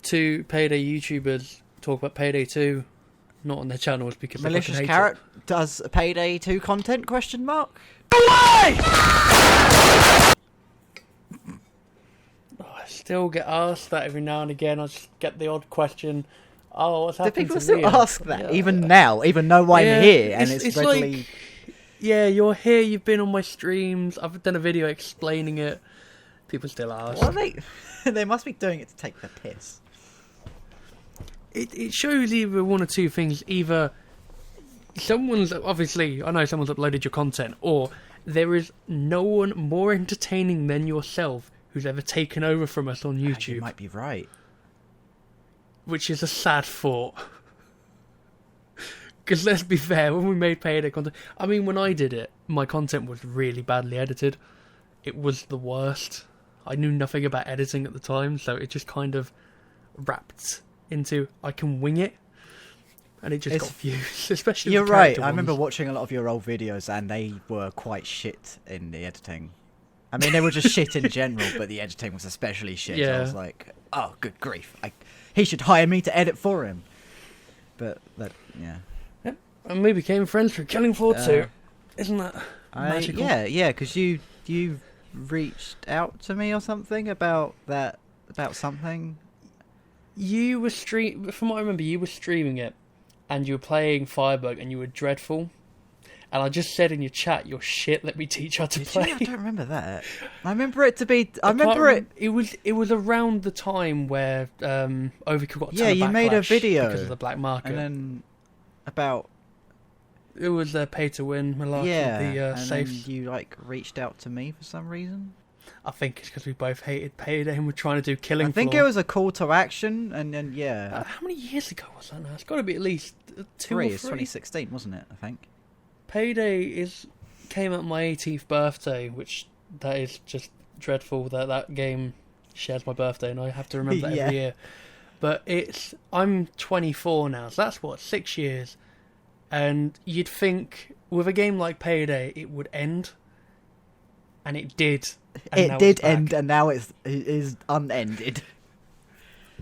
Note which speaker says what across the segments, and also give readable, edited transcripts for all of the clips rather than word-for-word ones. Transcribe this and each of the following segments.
Speaker 1: two Payday YouTubers talk about Payday 2, not on their channels because
Speaker 2: Malicious
Speaker 1: they
Speaker 2: Carrot does Payday 2 content? ?
Speaker 1: I still get asked that every now and again. I just get the odd question. Oh, what's happening?
Speaker 2: Do people still ask that even now, even though I'm here and it's readily...
Speaker 1: Like, yeah, you're here. You've been on my streams. I've done a video explaining it. People still ask.
Speaker 2: Well, they must be doing it to take the piss.
Speaker 1: It shows either one or two things. Either someone's obviously, I know someone's uploaded your content, or there is no one more entertaining than yourself who's ever taken over from us on YouTube.
Speaker 2: You might be right.
Speaker 1: Which is a sad thought. Because let's be fair, when we made Payday content, I mean, when I did it, my content was really badly edited. It was the worst. I knew nothing about editing at the time, so it just kind of wrapped into, I can wing it. And it just got views, especially
Speaker 2: You're
Speaker 1: the
Speaker 2: right,
Speaker 1: character
Speaker 2: I remember
Speaker 1: ones.
Speaker 2: watching a lot of your old videos and they were quite shit in the editing. I mean, they were just shit in general, but the editing was especially shit.
Speaker 1: Yeah.
Speaker 2: I was like, oh, good grief. He should hire me to edit for him. But, yeah.
Speaker 1: Yep. And we became friends through Killing Floor 2. Isn't that magical?
Speaker 2: Yeah, because you reached out to me or something about something.
Speaker 1: You were from what I remember, you were streaming it, and you were playing Firebug, and you were dreadful. And I just said in your chat, "You're shit. Let me teach you how to play."
Speaker 2: I don't remember that. I remember it to be.
Speaker 1: It was around the time where Overkill got.
Speaker 2: Yeah, you made a video
Speaker 1: because of the black market,
Speaker 2: and then about.
Speaker 1: It was pay to win.
Speaker 2: And
Speaker 1: safes.
Speaker 2: then you reached out to me for some reason.
Speaker 1: I think it's because we both hated Payday and we're trying to do Killing Floor.
Speaker 2: I think it was a call to action, and then yeah.
Speaker 1: How many years ago was that now? It's got to be at least 2 or 3.
Speaker 2: It's 2016, wasn't it? I think.
Speaker 1: Payday came out on my 18th birthday, which that is just dreadful that game shares my birthday, and I have to remember that every year. But I'm 24 now, so that's 6 years. And you'd think with a game like Payday, it would end, and it did.
Speaker 2: It did end, and now it is unended.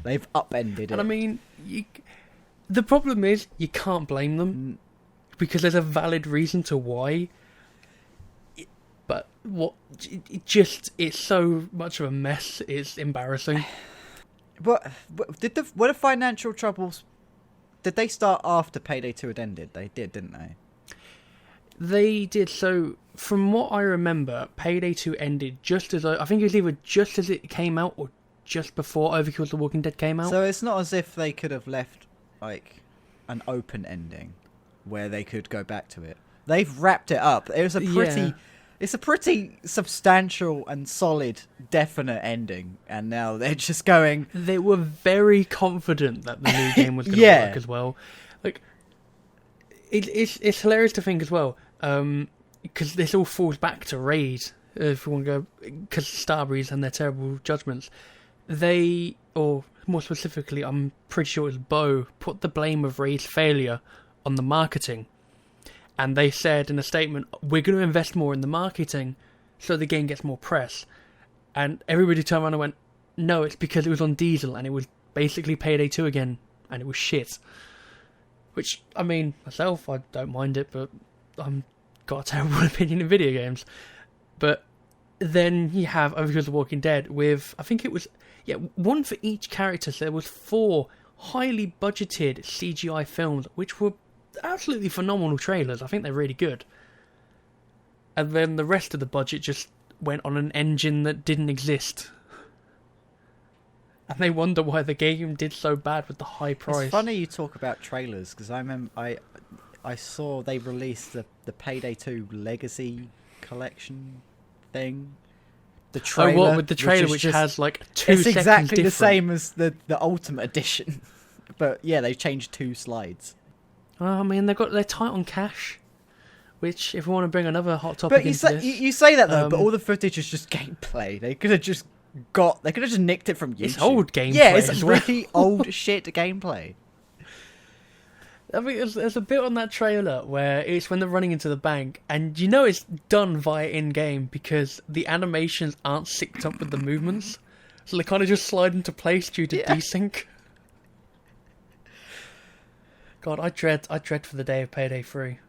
Speaker 2: They've upended it.
Speaker 1: And I mean, the problem is you can't blame them. Because there's a valid reason to why. But it's so much of a mess, it's embarrassing.
Speaker 2: Were the financial troubles, did they start after Payday 2 had ended? They did, didn't they?
Speaker 1: They did. So, from what I remember, Payday 2 ended just as... I think it was either just as it came out or just before Overkill The Walking Dead came out.
Speaker 2: So it's not as if they could have left, an open ending where they could go back to it. They've wrapped it up. It's a pretty substantial and solid, definite ending, and now they're just going.
Speaker 1: They were very confident that the new game was going to work as well. It's hilarious to think as well, because this all falls back to Raid. If you want to go, because Starbreeze and their terrible judgments, or more specifically, I'm pretty sure it was Bo, put the blame of Raid's failure on the marketing, and they said in a statement, we're going to invest more in the marketing so the game gets more press, and everybody turned around and went, no, it's because it was on Diesel and it was basically Payday 2 again and it was shit. Which, I mean, myself, I don't mind it, but I've got a terrible opinion in video games. But then you have Overkill The Walking Dead with, I think it was one for each character, so there was 4 highly budgeted CGI films, which were absolutely phenomenal trailers. I think they're really good. And then the rest of the budget just went on an engine that didn't exist. And they wonder why the game did so bad with the high price.
Speaker 2: It's funny you talk about trailers, because I remember I saw they released the Payday 2 Legacy Collection thing. The trailer.
Speaker 1: Oh, what, with the trailer which has 2 seconds
Speaker 2: It's exactly
Speaker 1: different.
Speaker 2: the same as the Ultimate Edition. But yeah, they changed 2 slides.
Speaker 1: I mean, they're tight on cash, which, if we want to bring another hot topic into this...
Speaker 2: You say that though, but all the footage is just gameplay. They could have just nicked it from YouTube.
Speaker 1: It's old gameplay.
Speaker 2: Yeah, it's really old shit gameplay.
Speaker 1: I mean, there's a bit on that trailer where it's when they're running into the bank, and you know it's done via in-game because the animations aren't synced up with the movements. So they kind of just slide into place due to
Speaker 2: Yeah.
Speaker 1: desync. God, I dread for the day of Payday 3.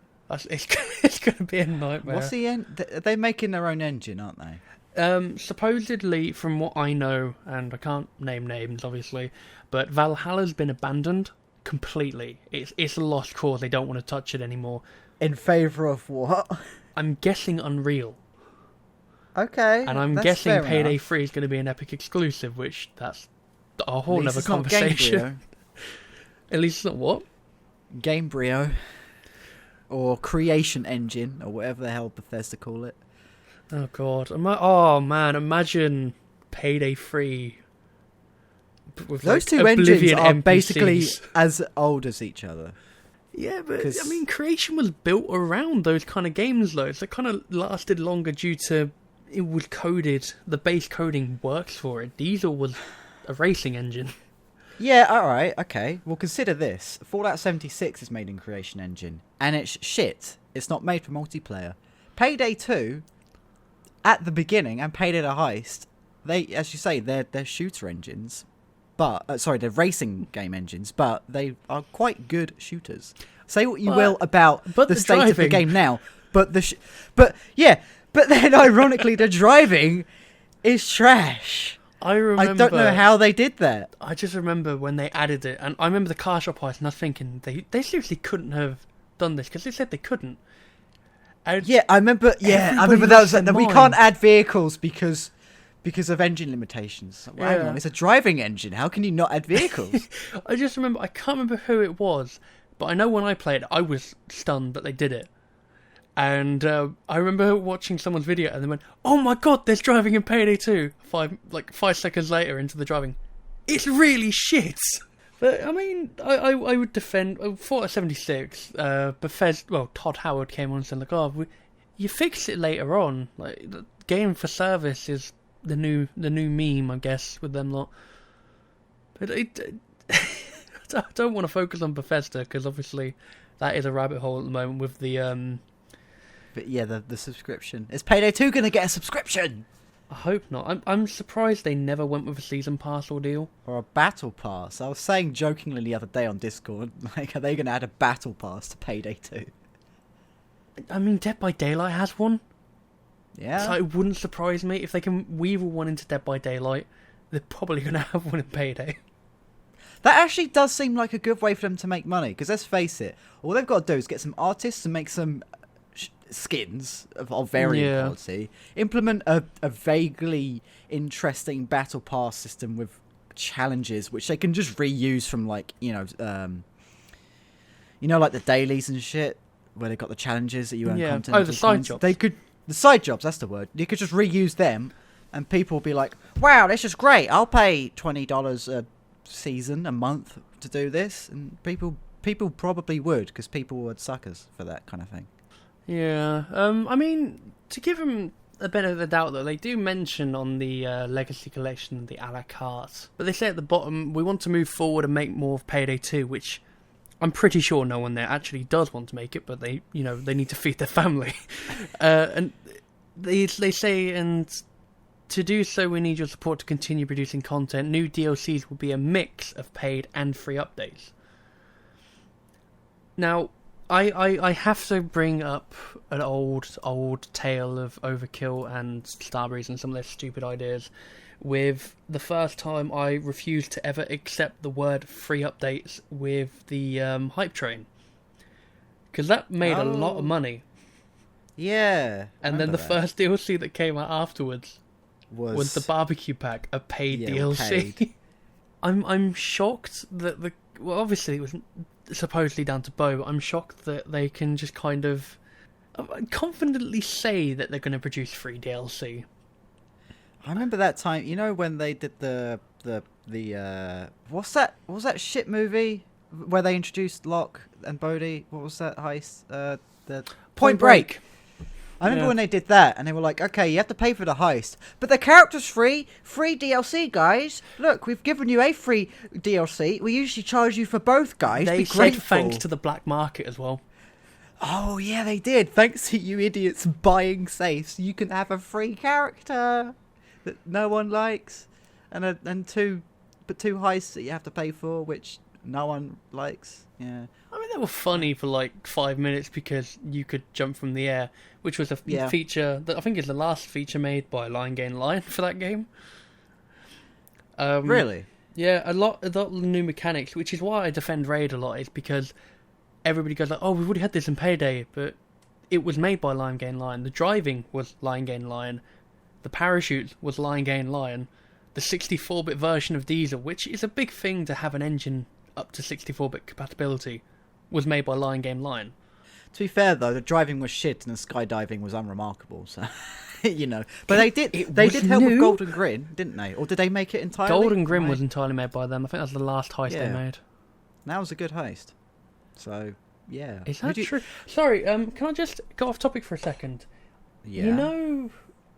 Speaker 1: It's going to be a nightmare.
Speaker 2: What's they're making their own engine, aren't they?
Speaker 1: Supposedly, from what I know, and I can't name names, obviously, but Valhalla's been abandoned completely. It's a lost cause. They don't want to touch it anymore.
Speaker 2: In favour of what?
Speaker 1: I'm guessing Unreal.
Speaker 2: Okay.
Speaker 1: And I'm
Speaker 2: that's
Speaker 1: guessing
Speaker 2: fair
Speaker 1: Payday
Speaker 2: enough.
Speaker 1: 3 is going to be an Epic exclusive, which that's a whole
Speaker 2: At least
Speaker 1: other
Speaker 2: it's not
Speaker 1: conversation. At least it's not what?
Speaker 2: Gamebryo. Or Creation Engine, or whatever the hell Bethesda call it.
Speaker 1: Oh god. Oh man, imagine Payday 3 with
Speaker 2: Those
Speaker 1: like,
Speaker 2: two engines
Speaker 1: Oblivion
Speaker 2: are
Speaker 1: NPCs.
Speaker 2: basically as old as each other.
Speaker 1: Yeah, but
Speaker 2: 'Cause-
Speaker 1: I mean, Creation was built around those kind of games, though. So it kind of lasted longer due to it was coded. The base coding works for it. Diesel was a racing engine.
Speaker 2: Yeah, alright, okay. Well, consider this. Fallout 76 is made in Creation Engine, and it's shit. It's not made for multiplayer. Payday 2, at the beginning, and Payday the Heist, they, as you say, they're shooter engines. But, they're racing game engines, but they are quite good shooters. Say what you will about the state of the
Speaker 1: driving.
Speaker 2: game now, but but then ironically the driving is trash.
Speaker 1: I remember.
Speaker 2: I don't know how they did that.
Speaker 1: I just remember when they added it, and I remember the car shop heist, and I was thinking they seriously couldn't have done this because they said they couldn't. And
Speaker 2: Yeah, I remember. Yeah, I
Speaker 1: everybody
Speaker 2: remember that
Speaker 1: lost
Speaker 2: was
Speaker 1: their
Speaker 2: we
Speaker 1: mind.
Speaker 2: can't add vehicles because of engine limitations. Well, hang
Speaker 1: Yeah.
Speaker 2: on, it's a driving engine. How can you not add vehicles?
Speaker 1: I just remember. I can't remember who it was, but I know when I played, I was stunned that they did it. And I remember watching someone's video and they went, "Oh my god, there's driving in Payday 2." 5 seconds later into the driving, it's really shit. But I mean, I would defend Fallout 76. Bethesda, well, Todd Howard came on and said, like, "Oh, you fix it later on. Like, the game for service is the new meme, I guess, with them lot." But I don't want to focus on Bethesda because obviously that is a rabbit hole at the moment with the
Speaker 2: But yeah, the subscription. Is Payday 2 going to get a subscription?
Speaker 1: I hope not. I'm surprised they never went with a season pass ordeal.
Speaker 2: Or a battle pass? I was saying jokingly the other day on Discord, like, are they going to add a battle pass to Payday 2?
Speaker 1: I mean, Dead by Daylight has one,
Speaker 2: Yeah.
Speaker 1: so it wouldn't surprise me if they can weave one into Dead by Daylight. They're probably going to have one in Payday.
Speaker 2: That actually does seem like a good way for them to make money, because let's face it, all they've got to do is get some artists and make some skins of varying quality, implement a vaguely interesting battle pass system with challenges which they can just reuse from, like, like the dailies and shit where they got the challenges that you earn content.
Speaker 1: Oh, the side jobs.
Speaker 2: The side jobs, that's the word. You could just reuse them and people will be like, wow, this is great, I'll pay $20 a season, a month to do this. And people probably would, because people are suckers for that kind of thing.
Speaker 1: Yeah, I mean, to give them a benefit of the doubt, though, they do mention on the Legacy Collection the a la carte. But they say at the bottom, we want to move forward and make more of Payday 2, which I'm pretty sure no one there actually does want to make it, but they need to feed their family. And they say, and to do so, we need your support to continue producing content. New DLCs will be a mix of paid and free updates. Now, I have to bring up an old tale of Overkill and Starbreeze and some of their stupid ideas. With the first time I refused to ever accept the word free updates with the hype train, because that made a lot of money.
Speaker 2: Yeah.
Speaker 1: And then the first DLC that came out afterwards was the barbecue pack, a paid DLC.
Speaker 2: Paid.
Speaker 1: I'm shocked that obviously it was supposedly down to Bo, but I'm shocked that they can just kind of confidently say that they're going to produce free DLC.
Speaker 2: I remember that time, when they did the what's that shit movie where they introduced Locke and Bodhi? What was that heist? The Point Break. I remember when they did that, and they were like, okay, you have to pay for the heist, but the character's free DLC, guys. Look, we've given you a free DLC. We usually charge you for both, guys.
Speaker 1: They
Speaker 2: Be
Speaker 1: said
Speaker 2: grateful.
Speaker 1: thanks to the black market as well.
Speaker 2: Oh, yeah, they did. Thanks to you idiots buying safes, you can have a free character that no one likes. and two heists that you have to pay for, which no one likes. Yeah.
Speaker 1: I mean, they were funny for like 5 minutes because you could jump from the air, which was a feature that I think is the last feature made by Lion Game Lion for that game.
Speaker 2: Really?
Speaker 1: Yeah, a lot of new mechanics, which is why I defend Raid a lot, is because everybody goes like, oh, we've already had this in Payday, but it was made by Lion Game Lion. The driving was Lion Game Lion. The parachute was Lion Game Lion. The 64-bit version of Diesel, which is a big thing to have an engine up to 64-bit compatibility, was made by Lion Game Lion.
Speaker 2: To be fair, though, the driving was shit and the skydiving was unremarkable, so, you know. But they did help with Golden Grin, didn't they? Or did they make it entirely?
Speaker 1: Golden Grin was entirely made by them. I think that was the last heist they made.
Speaker 2: That was a good heist. So, yeah.
Speaker 1: Is that true? Sorry, can I just go off topic for a second?
Speaker 2: Yeah.
Speaker 1: You know,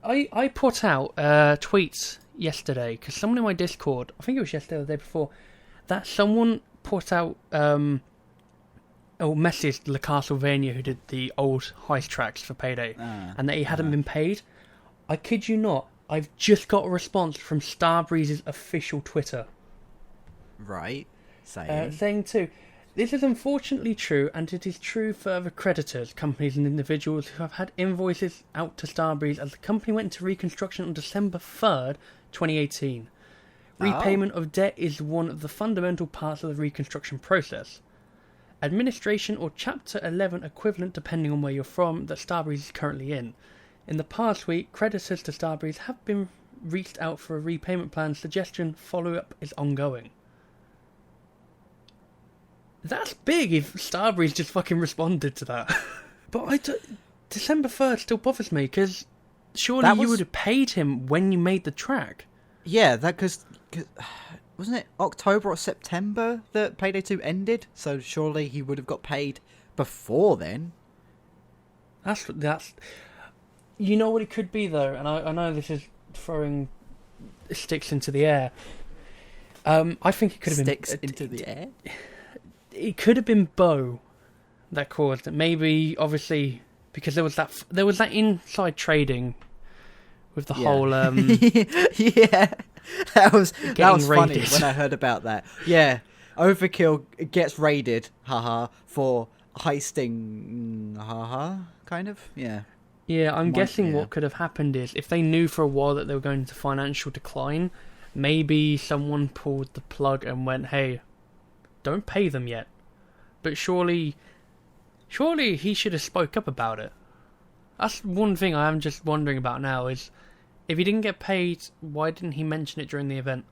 Speaker 1: I put out tweets yesterday, because someone in my Discord, I think it was yesterday or the day before, that someone put out... messaged Le Castlevania, who did the old heist tracks for Payday, and that he hadn't been paid. I kid you not, I've just got a response from Starbreeze's official Twitter.
Speaker 2: Right.
Speaker 1: Saying too, this is unfortunately true, and it is true for other creditors, companies and individuals who have had invoices out to Starbreeze as the company went into reconstruction on December 3rd, 2018. Repayment of debt is one of the fundamental parts of the reconstruction process. Administration or Chapter 11 equivalent depending on where you're from that Starbreeze is currently in. In the past week, creditors to Starbreeze have been reached out for a repayment plan. Suggestion follow-up is ongoing. That's big if Starbreeze just fucking responded to that. But December 3rd still bothers me, because surely you would have paid him when you made the track.
Speaker 2: Yeah, that because... Wasn't it October or September that Payday 2 ended? So surely he would have got paid before then.
Speaker 1: That's you know what it could be though, and I know this is throwing sticks into the air. I think it could have been
Speaker 2: sticks into the air.
Speaker 1: It could have been Bo that caused it. Maybe, obviously, because there was that inside trading with the whole
Speaker 2: yeah. That was funny
Speaker 1: raided.
Speaker 2: when I heard about that. Yeah, Overkill gets raided, haha, for heisting, haha, kind of. Yeah.
Speaker 1: Yeah, I'm guessing what could have happened is if they knew for a while that they were going into financial decline, maybe someone pulled the plug and went, "Hey, don't pay them yet." But surely he should have spoke up about it. That's one thing I am just wondering about now is, if he didn't get paid, why didn't he mention it during the event?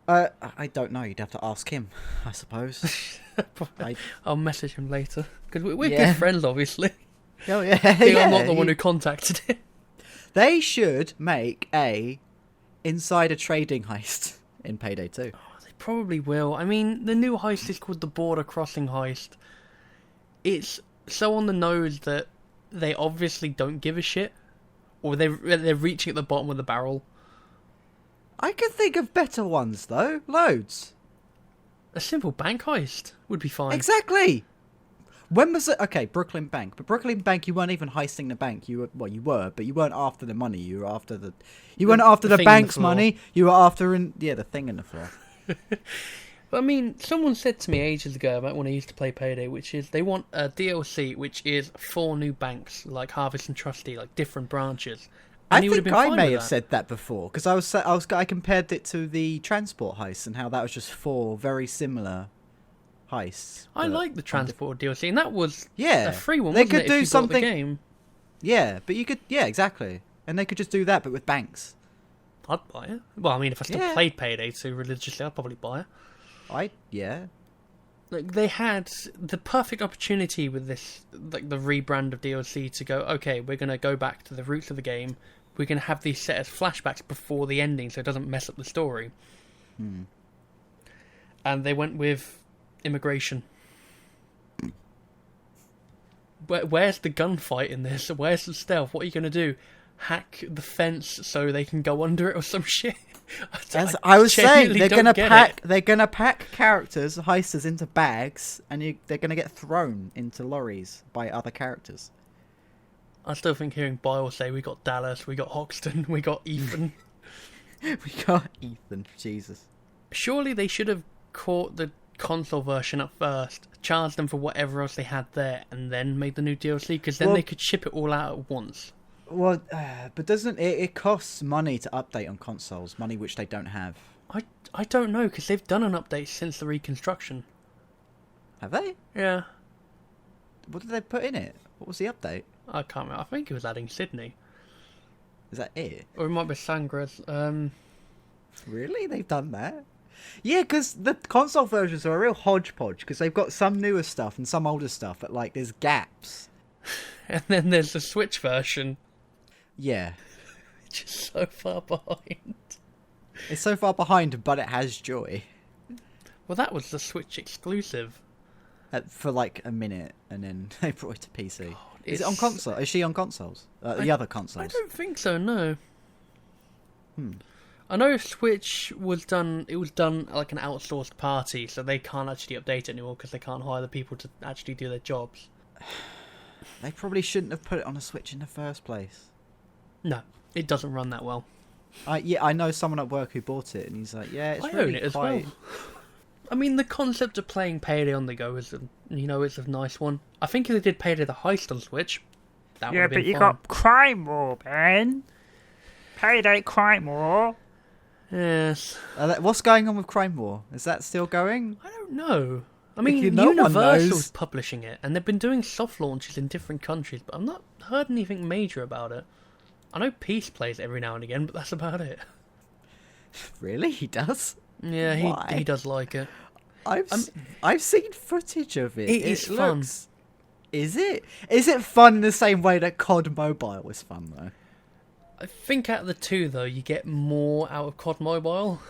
Speaker 2: I don't know. You'd have to ask him, I suppose.
Speaker 1: I'll message him later. Because we're good friends, obviously.
Speaker 2: Oh, yeah.
Speaker 1: I'm not the one who contacted him.
Speaker 2: They should make a insider trading heist in Payday 2.
Speaker 1: Oh, they probably will. I mean, the new heist is called the Border Crossing Heist. It's so on the nose that they obviously don't give a shit. Or they're reaching at the bottom of the barrel.
Speaker 2: I can think of better ones, though. Loads.
Speaker 1: A simple bank heist would be fine.
Speaker 2: Exactly. When was it? Okay, Brooklyn Bank. But Brooklyn Bank, you weren't even heisting the bank. You were, but you weren't after the money. You were after the... You weren't after the bank's money. You were after the thing in the floor.
Speaker 1: But I mean, someone said to me ages ago about when I used to play Payday, which is they want a DLC which is 4 new banks, like Harvest and Trustee, like different branches. And
Speaker 2: I think I may have said that before, because I compared it to the transport heist and how that was just 4 very similar heists.
Speaker 1: I like the transport DLC, and that was
Speaker 2: a
Speaker 1: free one.
Speaker 2: They could do something.
Speaker 1: The game.
Speaker 2: Yeah, but you could. Yeah, exactly. And they could just do that, but with banks.
Speaker 1: I'd buy it. Well, I mean, if I still played Payday 2 religiously, I'd probably buy it. Like, they had the perfect opportunity with this, like the rebrand of DLC, to go, okay, we're going to go back to the roots of the game. We're going to have these set as flashbacks before the ending so it doesn't mess up the story. And they went with immigration. Where's the gunfight in this? Where's the stealth? What are you going to do? Hack the fence so they can go under it or some shit?
Speaker 2: As I was saying, they're gonna pack characters, heisters, into bags, and they're gonna get thrown into lorries by other characters.
Speaker 1: I still think hearing Bile say we got Dallas, we got Hoxton, we got Ethan.
Speaker 2: We got Ethan. Jesus.
Speaker 1: Surely they should have caught the console version up first, charged them for whatever else they had there, and then made the new DLC, because then they could ship it all out at once.
Speaker 2: Well, but doesn't it costs money to update on consoles, money which they don't have?
Speaker 1: I don't know, because they've done an update since the reconstruction.
Speaker 2: Have they?
Speaker 1: Yeah.
Speaker 2: What did they put in it? What was the update?
Speaker 1: I can't remember. I think it was adding Sydney.
Speaker 2: Is that it?
Speaker 1: Or it might be Sangra's.
Speaker 2: Really? They've done that? Yeah, because the console versions are a real hodgepodge, because they've got some newer stuff and some older stuff, but, like, there's gaps.
Speaker 1: And then there's the Switch version.
Speaker 2: Yeah.
Speaker 1: Which is so far behind.
Speaker 2: It's so far behind, but it has joy.
Speaker 1: Well, that was the Switch exclusive.
Speaker 2: For, like, a minute, and then they brought it to PC.
Speaker 1: God,
Speaker 2: is it on console? Is she on consoles? The other consoles?
Speaker 1: I don't think so, no. I know Switch was done. It was done like an outsourced party, so they can't actually update it anymore because they can't hire the people to actually do their jobs.
Speaker 2: They probably shouldn't have put it on a Switch in the first place.
Speaker 1: No, it doesn't run that well.
Speaker 2: I know someone at work who bought it, and he's like, "Yeah, it's
Speaker 1: I
Speaker 2: really
Speaker 1: own it as
Speaker 2: quite."
Speaker 1: well. I mean, the concept of playing Payday on the go is, it's a nice one. I think if they did Payday the Heist on Switch, that would have been fun.
Speaker 3: Yeah, but you got Crime War, Ben. Payday Crime War.
Speaker 1: Yes.
Speaker 2: What's going on with Crime War? Is that still going?
Speaker 1: I don't know. I mean,
Speaker 2: no one
Speaker 1: Universal's
Speaker 2: knows.
Speaker 1: publishing it, and they've been doing soft launches in different countries, but I've not heard anything major about it. I know Peace plays it every now and again, but that's about it.
Speaker 2: Really? He does?
Speaker 1: Yeah,
Speaker 2: Why?
Speaker 1: he does like it.
Speaker 2: I've seen footage of it.
Speaker 1: It is fun.
Speaker 2: Is it? Is it fun in the same way that COD Mobile was fun, though?
Speaker 1: I think out of the two, though, you get more out of COD Mobile.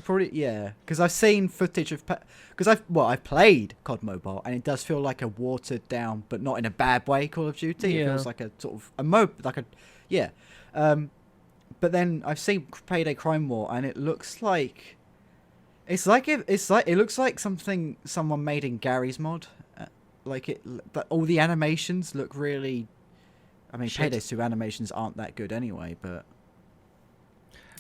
Speaker 2: Probably, yeah. Because I've seen footage of... Because I've played COD Mobile, and it does feel like a watered down, but not in a bad way, Call of Duty.
Speaker 1: Yeah.
Speaker 2: It feels like a sort of... Yeah. But then I've seen Payday Crime War, and it looks like... It looks like something someone made in Gary's mod. But all the animations look really... I mean,
Speaker 1: Shit.
Speaker 2: Payday's 2 animations aren't that good anyway, but...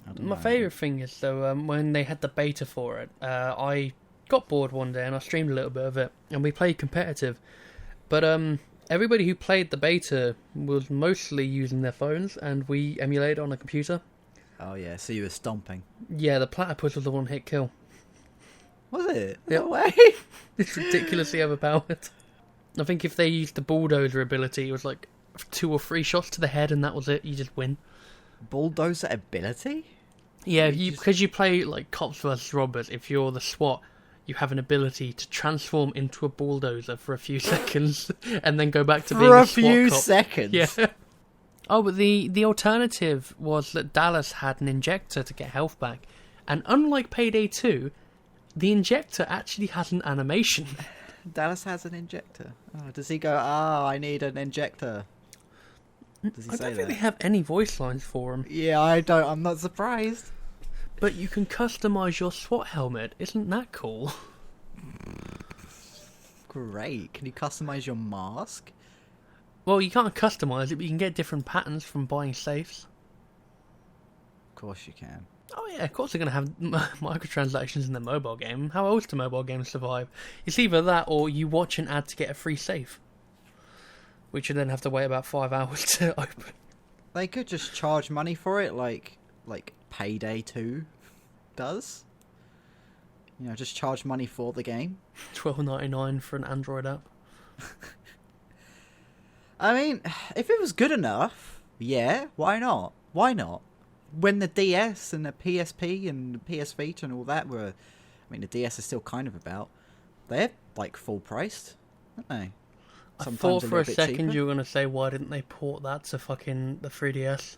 Speaker 2: I don't
Speaker 1: My
Speaker 2: know.
Speaker 1: favourite thing is, though, when they had the beta for it, I got bored one day and I streamed a little bit of it, and we played competitive. But everybody who played the beta was mostly using their phones, and we emulated on a computer.
Speaker 2: Oh, yeah, so you were stomping.
Speaker 1: Yeah, the platypus was the one-hit kill.
Speaker 2: Was it?
Speaker 1: Yeah.
Speaker 2: No way!
Speaker 1: It's ridiculously overpowered. I think if they used the bulldozer ability, it was like 2 or 3 shots to the head, and that was it. You just win.
Speaker 2: Bulldozer ability?
Speaker 1: Yeah, because you play like cops versus robbers. If you're the SWAT, you have an ability to transform into a bulldozer for a few seconds, and then go back to being a SWAT
Speaker 2: few
Speaker 1: cop.
Speaker 2: seconds?
Speaker 1: Yeah. Oh, but the alternative was that Dallas had an injector to get health back, and unlike Payday 2, the injector actually has an animation.
Speaker 2: Dallas has an injector. Oh, does he go, I need an injector? Does he
Speaker 1: I
Speaker 2: say
Speaker 1: don't think
Speaker 2: that?
Speaker 1: they have any voice lines for him.
Speaker 2: Yeah, I'm not surprised.
Speaker 1: But you can customise your SWAT helmet. Isn't that cool?
Speaker 2: Great. Can you customize your mask?
Speaker 1: Well, you can't customise it, but you can get different patterns from buying safes.
Speaker 2: Of course you can.
Speaker 1: Oh yeah, of course they're going to have microtransactions in the mobile game. How else do mobile games survive? It's either that or you watch an ad to get a free safe, which you then have to wait about 5 hours to open.
Speaker 2: They could just charge money for it, like Payday 2 does. You know, just charge money for the game.
Speaker 1: $12.99 for an Android app.
Speaker 2: I mean, if it was good enough, yeah, why not? Why not? When the DS and the PSP and the PS Vita and all that were... I mean, the DS is still kind of about... They're, like, full priced, aren't they?
Speaker 1: I
Speaker 2: Sometimes
Speaker 1: thought for a
Speaker 2: little bit
Speaker 1: second
Speaker 2: cheaper.
Speaker 1: you were going to say, why didn't they port that to fucking the 3DS?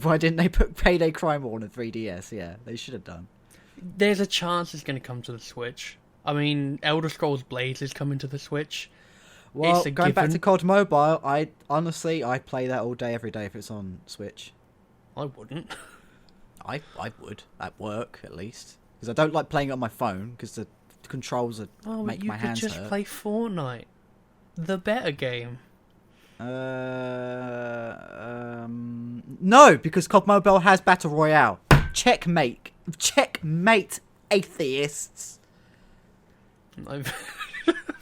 Speaker 2: Why didn't they put Payday Crime War on the 3DS? Yeah, they should have done.
Speaker 1: There's a chance it's going to come to the Switch. I mean, Elder Scrolls Blades is coming to the Switch.
Speaker 2: Well,
Speaker 1: It's a
Speaker 2: going back
Speaker 1: given.
Speaker 2: to COD Mobile, I play that all day, every day if it's on Switch.
Speaker 1: I wouldn't.
Speaker 2: I would, at work at least. Because I don't like playing it on my phone, because the controls make
Speaker 1: you
Speaker 2: my
Speaker 1: could
Speaker 2: hands
Speaker 1: just
Speaker 2: hurt.
Speaker 1: play Fortnite. The better game.
Speaker 2: No, because COD Mobile has Battle Royale. Checkmate, atheists.
Speaker 1: I'm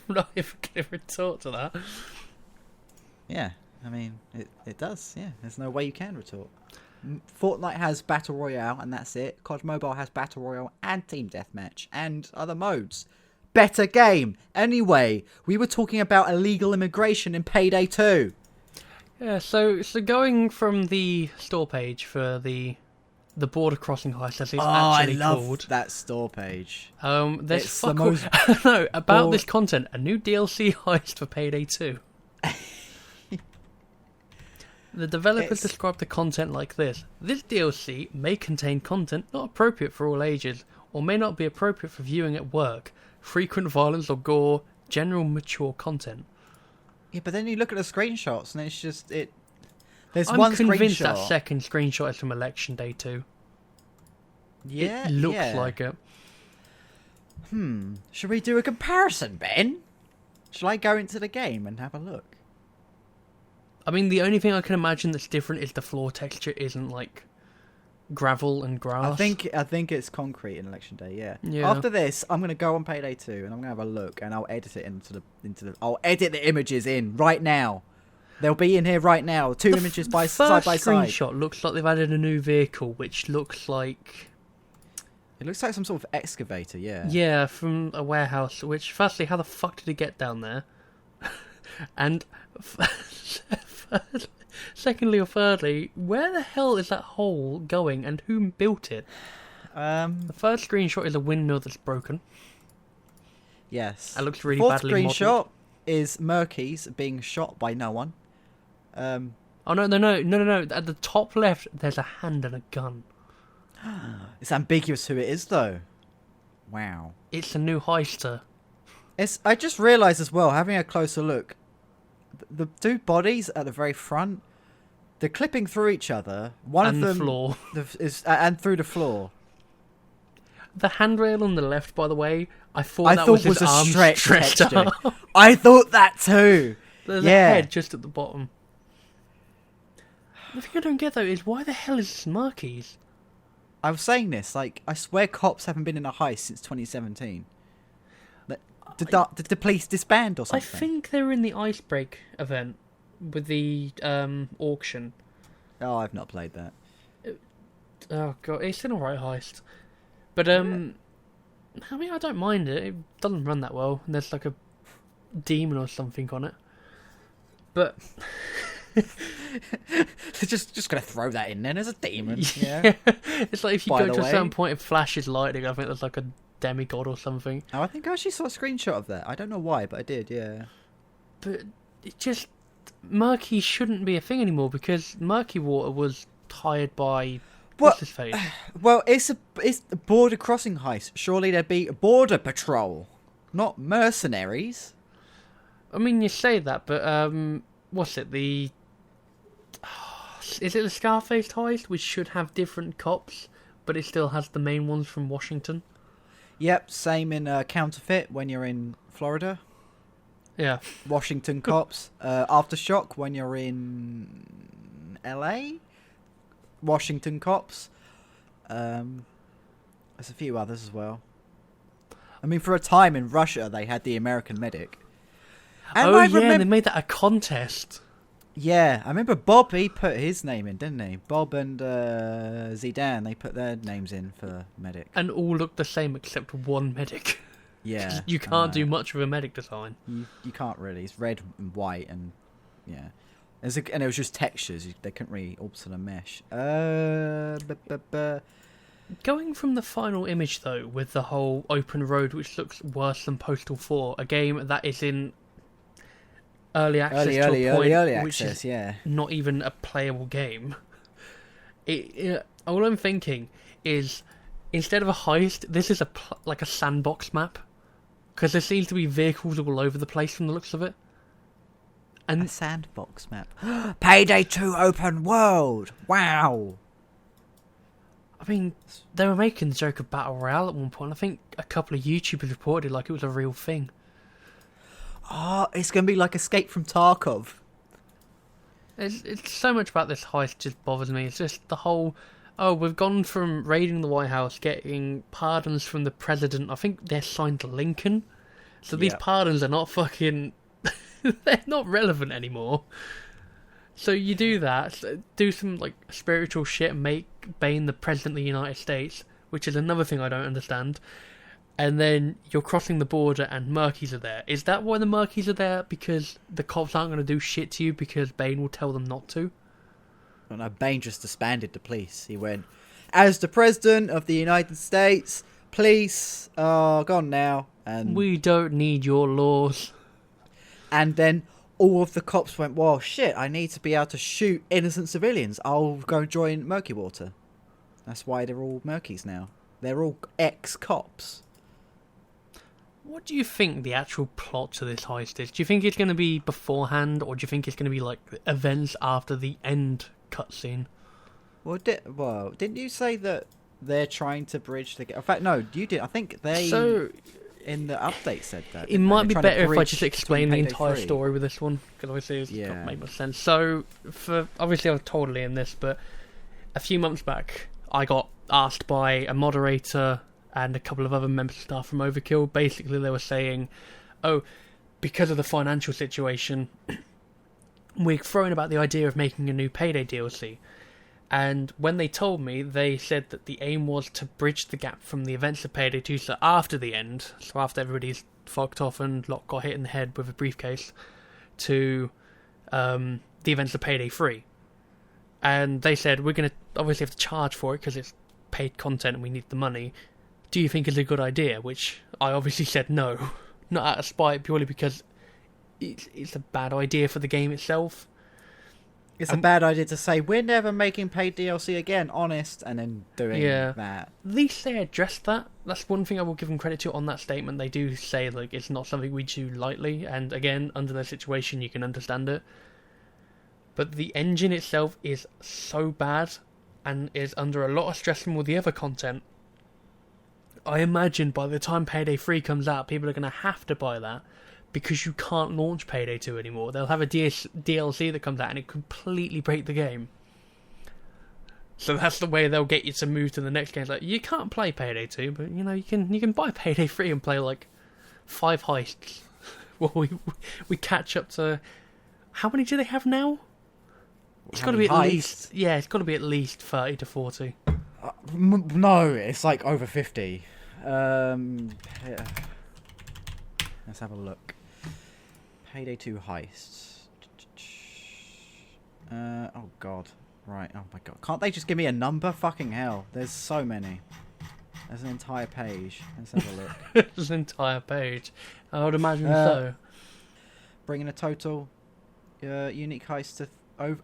Speaker 1: not even going to retort to that.
Speaker 2: Yeah, I mean, it does, yeah. There's no way you can retort. Fortnite has Battle Royale, and that's it. COD Mobile has Battle Royale and Team Deathmatch, and other modes. Better game. Anyway, we were talking about illegal immigration in Payday 2.
Speaker 1: Yeah, so going from the store page for the border crossing heist, as it's actually called.
Speaker 2: That store page.
Speaker 1: There's
Speaker 2: It's
Speaker 1: fuck
Speaker 2: the
Speaker 1: all.
Speaker 2: most
Speaker 1: No, about
Speaker 2: bored-
Speaker 1: this content, a new DLC heist for Payday 2. The developers described the content like this. This DLC may contain content not appropriate for all ages, or may not be appropriate for viewing at work, frequent violence or gore, general mature content.
Speaker 2: Yeah, but then you look at the screenshots and it's just it. There's
Speaker 1: I'm
Speaker 2: one
Speaker 1: convinced
Speaker 2: screenshot.
Speaker 1: that second screenshot is from Election Day 2.
Speaker 2: Yeah,
Speaker 1: It looks
Speaker 2: yeah.
Speaker 1: like it.
Speaker 2: Should we do a comparison, Ben? Shall I go into the game and have a look?
Speaker 1: I mean, the only thing I can imagine that's different is the floor texture isn't like gravel and grass.
Speaker 2: I think it's concrete in Election Day. Yeah.
Speaker 1: Yeah.
Speaker 2: After this, I'm gonna go on Payday 2 and I'm gonna have a look and I'll edit it I'll edit the images in right now. They'll be in here right now. Two images
Speaker 1: the
Speaker 2: side by
Speaker 1: first
Speaker 2: side.
Speaker 1: screenshot looks like they've added a new vehicle, which looks like
Speaker 2: It looks like some sort of excavator. Yeah.
Speaker 1: yeah, from a warehouse. Which, firstly, how the fuck did it get down there? And secondly or thirdly, where the hell is that hole going, and who built it? The first screenshot is a windmill that's broken.
Speaker 2: Yes.
Speaker 1: It looks really
Speaker 2: Fourth
Speaker 1: badly
Speaker 2: screenshot
Speaker 1: modelled.
Speaker 2: is Murky's being shot by no one.
Speaker 1: Oh no! At the top left, there's a hand and a gun.
Speaker 2: It's ambiguous who it is, though. Wow.
Speaker 1: It's a new heister.
Speaker 2: I just realised as well, having a closer look, the two bodies at the very front, they're clipping through each other. One
Speaker 1: And
Speaker 2: of
Speaker 1: the
Speaker 2: them
Speaker 1: floor.
Speaker 2: And through the floor.
Speaker 1: The handrail on the left, by the way, I thought was his
Speaker 2: a
Speaker 1: arm
Speaker 2: stretch
Speaker 1: stretched
Speaker 2: texture.
Speaker 1: up.
Speaker 2: I thought that too.
Speaker 1: There's
Speaker 2: Yeah.
Speaker 1: a head just at the bottom. The thing I don't get though is why the hell is this Murky's?
Speaker 2: I was saying this, like, I swear cops haven't been in a heist since 2017. Did the police disband or something?
Speaker 1: I think they were in the Icebreak event with the auction.
Speaker 2: Oh, I've not played that.
Speaker 1: Oh god, it's an alright heist. But I mean, I don't mind it. It doesn't run that well. And there's like a demon or something on it. But
Speaker 2: just gonna throw that in there. There's a demon. Yeah.
Speaker 1: it's like if you
Speaker 2: By
Speaker 1: go
Speaker 2: the
Speaker 1: to a
Speaker 2: way-
Speaker 1: certain point, it flashes lightning. I think there's like a demigod or something.
Speaker 2: Oh, I think I actually saw a screenshot of that. I don't know why, but I did. Yeah.
Speaker 1: But it just murky shouldn't be a thing anymore because murky water was tired by
Speaker 2: What?
Speaker 1: what's his face?
Speaker 2: Well, it's a border crossing heist. Surely there'd be a border patrol, not mercenaries.
Speaker 1: I mean, you say that, but what's it? Is it the Scarface heist, which should have different cops, but it still has the main ones from Washington?
Speaker 2: Yep, same in Counterfeit when you're in Florida.
Speaker 1: Yeah.
Speaker 2: Washington cops. Aftershock when you're in LA. Washington cops. There's a few others as well. I mean, for a time in Russia, they had the American medic. And I
Speaker 1: they made that a contest.
Speaker 2: Yeah, I remember Bob, he put his name in, didn't he? Bob and Zidane, they put their names in for medic.
Speaker 1: And all look the same except one medic.
Speaker 2: Yeah.
Speaker 1: You can't do much with a medic design.
Speaker 2: You can't really. It's red and white and, yeah. And it was just textures. They couldn't really alter the mesh.
Speaker 1: Going from the final image, though, with the whole open road, which looks worse than Postal 4, a game that is in early access to a point which
Speaker 2: access,
Speaker 1: is
Speaker 2: yeah.
Speaker 1: not even a playable game. All I'm thinking is, instead of a heist, this is like a sandbox map, because there seems to be vehicles all over the place from the looks of it. And
Speaker 2: A sandbox map. Payday 2 open world. Wow.
Speaker 1: I mean, they were making the joke of Battle Royale at one point. I think a couple of YouTubers reported it like it was a real thing.
Speaker 2: Oh, it's going to be like Escape from Tarkov.
Speaker 1: It's so much about this heist just bothers me. It's just the whole, oh, we've gone from raiding the White House, getting pardons from the president. I think they're signed to Lincoln. So these pardons are not fucking... they're not relevant anymore. So you do that, do some like spiritual shit and make Bane the president of the United States, which is another thing I don't understand. And then you're crossing the border and Murkies are there. Is that why the Murkies are there? Because the cops aren't going to do shit to you because Bane will tell them not to?
Speaker 2: Well, no, Bane just disbanded the police. He went, as the president of the United States, police are gone now. And
Speaker 1: we don't need your laws.
Speaker 2: And then all of the cops went, well, shit, I need to be able to shoot innocent civilians. I'll go join Murky Water. That's why they're all Murkies now. They're all ex-cops.
Speaker 1: What do you think the actual plot to this heist is? Do you think it's going to be beforehand, or do you think it's going to be like events after the end cutscene?
Speaker 2: Well, didn't you say that they're trying to bridge the gap? In fact, no, you did. I think they...
Speaker 1: So...
Speaker 2: in the update said that.
Speaker 1: It might be better if I just explain the entire story with this one, because obviously it's not make much sense. So, obviously I was totally in this, but a few months back, I got asked by a moderator and a couple of other members of staff from Overkill. Basically, they were saying, oh, because of the financial situation, we're throwing about the idea of making a new Payday DLC. And when they told me, they said that the aim was to bridge the gap from the events of Payday 2, so after the end, so after everybody's fucked off and Locke got hit in the head with a briefcase, to the events of Payday 3. And they said, we're going to obviously have to charge for it because it's paid content and we need the money. Do you think it's a good idea? Which I obviously said no. Not out of spite, purely because it's a bad idea for the game itself.
Speaker 2: It's a bad idea to say, we're never making paid DLC again, honest, and then doing that.
Speaker 1: At least they addressed that. That's one thing I will give them credit to on that statement. They do say, like, it's not something we do lightly, and again, under their situation, you can understand it. But the engine itself is so bad, and is under a lot of stress from all the other content. I imagine by the time Payday 3 comes out, people are going to have to buy that, because you can't launch Payday 2 anymore. They'll have a DLC that comes out and it completely break the game. So that's the way they'll get you to move to the next game. It's like, you can't play Payday 2, but you know, you can buy Payday 3 and play like 5 heists. Well, we catch up to... How many do they have now? It's got to be at least... Yeah, it's got to be at least 30 to 40.
Speaker 2: No, it's like over 50. Yeah. Let's have a look. Payday 2 heists. Oh god. Right, oh my god. Can't they just give me a number? Fucking hell. There's so many. There's an entire page. Let's have a look.
Speaker 1: There's an entire page. I would imagine so.
Speaker 2: Bringing a total unique heist to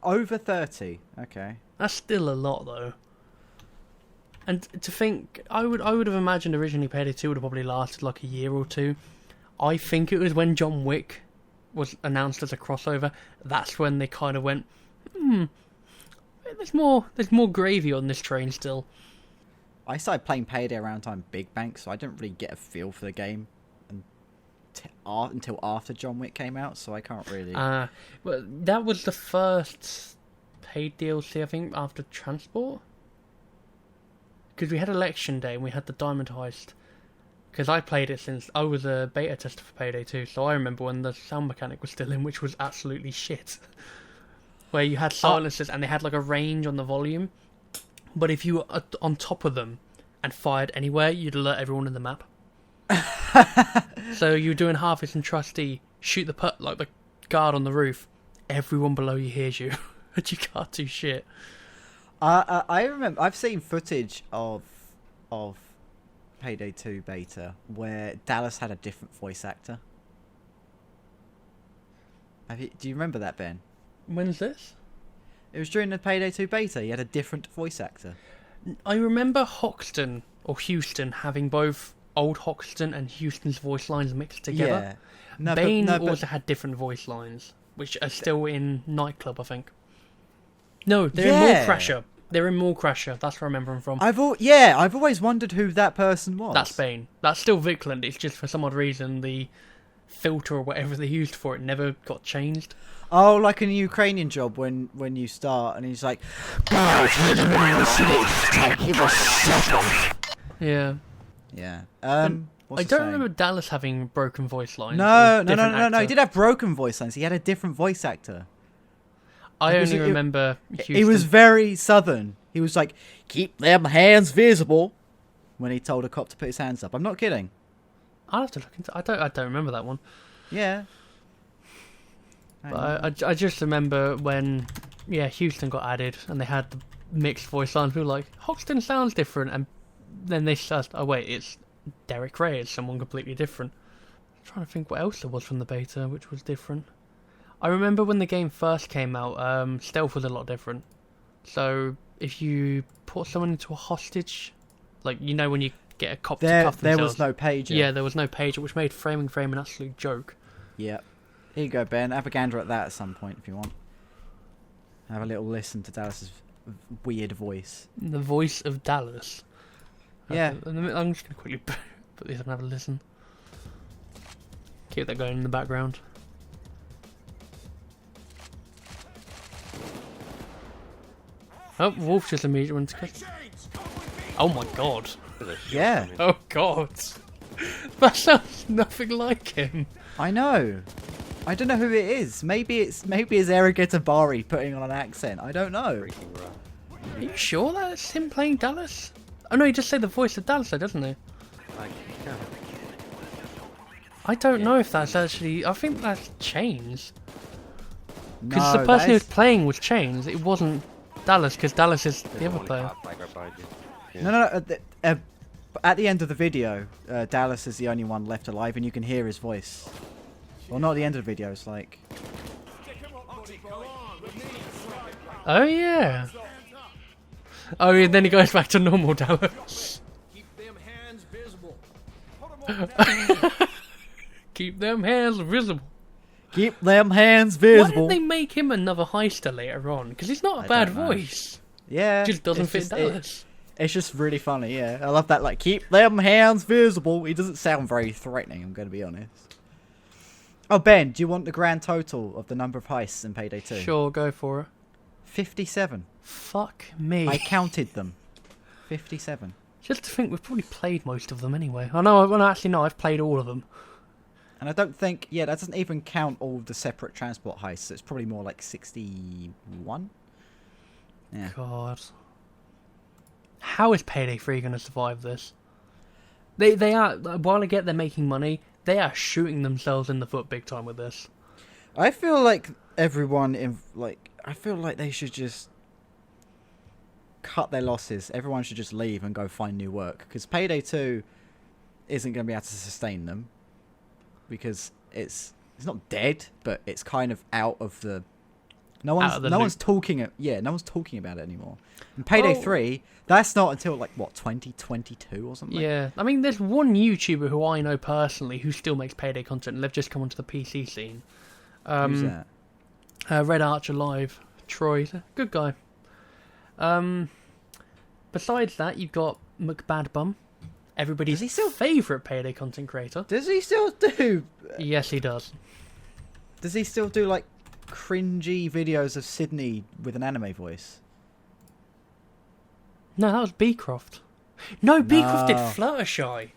Speaker 2: over 30. Okay.
Speaker 1: That's still a lot though. And to think, I would have imagined originally Payday 2 would have probably lasted like a year or two. I think it was when John Wick was announced as a crossover. That's when they kind of went, there's more gravy on this train still.
Speaker 2: I started playing Payday around time Big Bank, so I didn't really get a feel for the game until after John Wick came out, so I can't really...
Speaker 1: Well, that was the first paid DLC, I think, after Transport. Because we had Election Day and we had the Diamond Heist. Because I played it since I was a beta tester for Payday 2, so I remember when the sound mechanic was still in, which was absolutely shit. Where you had silencers and they had like a range on the volume, but if you were on top of them and fired anywhere, you'd alert everyone in the map. So you were doing Harvest and Trustee, shoot like the guard on the roof, everyone below you hears you, and you can't do shit.
Speaker 2: I remember I've seen footage of Payday 2 beta where Dallas had a different voice actor. Do you remember that, Ben?
Speaker 1: When's this?
Speaker 2: It was during the Payday 2 beta. He had a different voice actor.
Speaker 1: I remember Hoxton or Houston having both old Hoxton and Houston's voice lines mixed together. Yeah. Bane also had different voice lines, which are still in Nightclub, I think. No, they're in Mall Crasher. They're in Mall Crasher. That's where I remember them from.
Speaker 2: I've always wondered who that person was.
Speaker 1: That's Bane. That's still Vikland. It's just for some odd reason the filter or whatever they used for it never got changed.
Speaker 2: Oh, like in a Ukrainian job when you start and he's like,
Speaker 1: Yeah.
Speaker 2: yeah.
Speaker 1: I don't remember Dallas having broken voice lines.
Speaker 2: No. He
Speaker 1: Actor.
Speaker 2: did have broken voice lines. He had a different voice actor.
Speaker 1: I only remember Houston.
Speaker 2: He was very southern. He was like, "Keep them hands visible," when he told a cop to put his hands up. I'm not kidding.
Speaker 1: I'll have to look into. I don't remember that one.
Speaker 2: Yeah.
Speaker 1: But I just remember when Houston got added and they had the mixed voice lines. We were like, Hoxton sounds different, and then they said, "Oh wait, it's Derek Ray. It's someone completely different." I'm trying to think what else there was from the beta which was different. I remember when the game first came out, stealth was a lot different. So if you put someone into a hostage, like when you get a cop to cuff
Speaker 2: there
Speaker 1: themselves,
Speaker 2: was no pager.
Speaker 1: Yeah, there was no pager, which made framing frame an absolute joke.
Speaker 2: Yep. Here you go, Ben. Have a gander at that at some point if you want. Have a little listen to Dallas's weird voice.
Speaker 1: The voice of Dallas.
Speaker 2: Yeah.
Speaker 1: I'm just going to quickly put this and have a listen. Keep that going in the background. Oh, Wolf just immediately went to catch. Oh my god.
Speaker 2: Yeah.
Speaker 1: Oh god. That sounds nothing like him.
Speaker 2: I know. I don't know who it is. Maybe it's Eric Bari putting on an accent. I don't know.
Speaker 1: Are you sure that's him playing Dallas? Oh no, he just said the voice of Dallas, though, doesn't he? I don't know if that's actually. I think that's Chains. Because the person who's playing was Chains. It wasn't Dallas, because Dallas is the other player.
Speaker 2: No. At the end of the video, Dallas is the only one left alive, and you can hear his voice. Well, not at the end of the video. It's like.
Speaker 1: Oh yeah. Oh, and then he goes back to normal Dallas.
Speaker 4: Keep them hands visible.
Speaker 1: Keep them hands visible.
Speaker 2: Keep them hands
Speaker 1: Why
Speaker 2: visible.
Speaker 1: did they make him another heister later on? Because he's not a
Speaker 2: I
Speaker 1: bad
Speaker 2: don't know.
Speaker 1: voice.
Speaker 2: Yeah.
Speaker 1: Just doesn't
Speaker 2: it's
Speaker 1: fit
Speaker 2: just-
Speaker 1: Dallas.
Speaker 2: It's just really funny, yeah. I love that, like, keep them hands visible. He doesn't sound very threatening, I'm going to be honest. Oh, Ben, do you want the grand total of the number of heists in Payday 2?
Speaker 1: Sure, go for it.
Speaker 2: 57.
Speaker 1: Fuck me.
Speaker 2: I counted them. 57.
Speaker 1: Just to think, we've probably played most of them anyway. I know, well, actually, no, I've played all of them.
Speaker 2: And I don't think, that doesn't even count all the separate transport heists. So it's probably more like 61. Yeah.
Speaker 1: God. How is Payday 3 going to survive this? They are, while I get they're making money, they are shooting themselves in the foot big time with this.
Speaker 2: I feel like everyone I feel like they should just cut their losses. Everyone should just leave and go find new work. Because Payday 2 isn't going to be able to sustain them. Because it's not dead, but it's kind of out of the... No one's talking about it anymore. And Payday 3, that's not until, like, what, 2022 or something?
Speaker 1: Yeah, I mean, there's one YouTuber who I know personally who still makes Payday content, and they've just come onto the PC scene.
Speaker 2: Who's that?
Speaker 1: Red Archer Live. Troy. He's a good guy. Besides that, you've got McBadbum. Everybody's favourite Payday content creator.
Speaker 2: Does he still do...
Speaker 1: Yes, he does.
Speaker 2: Does he still do, like, cringy videos of Sydney with an anime voice?
Speaker 1: No, that was Beecroft. No, Beecroft did Fluttershy.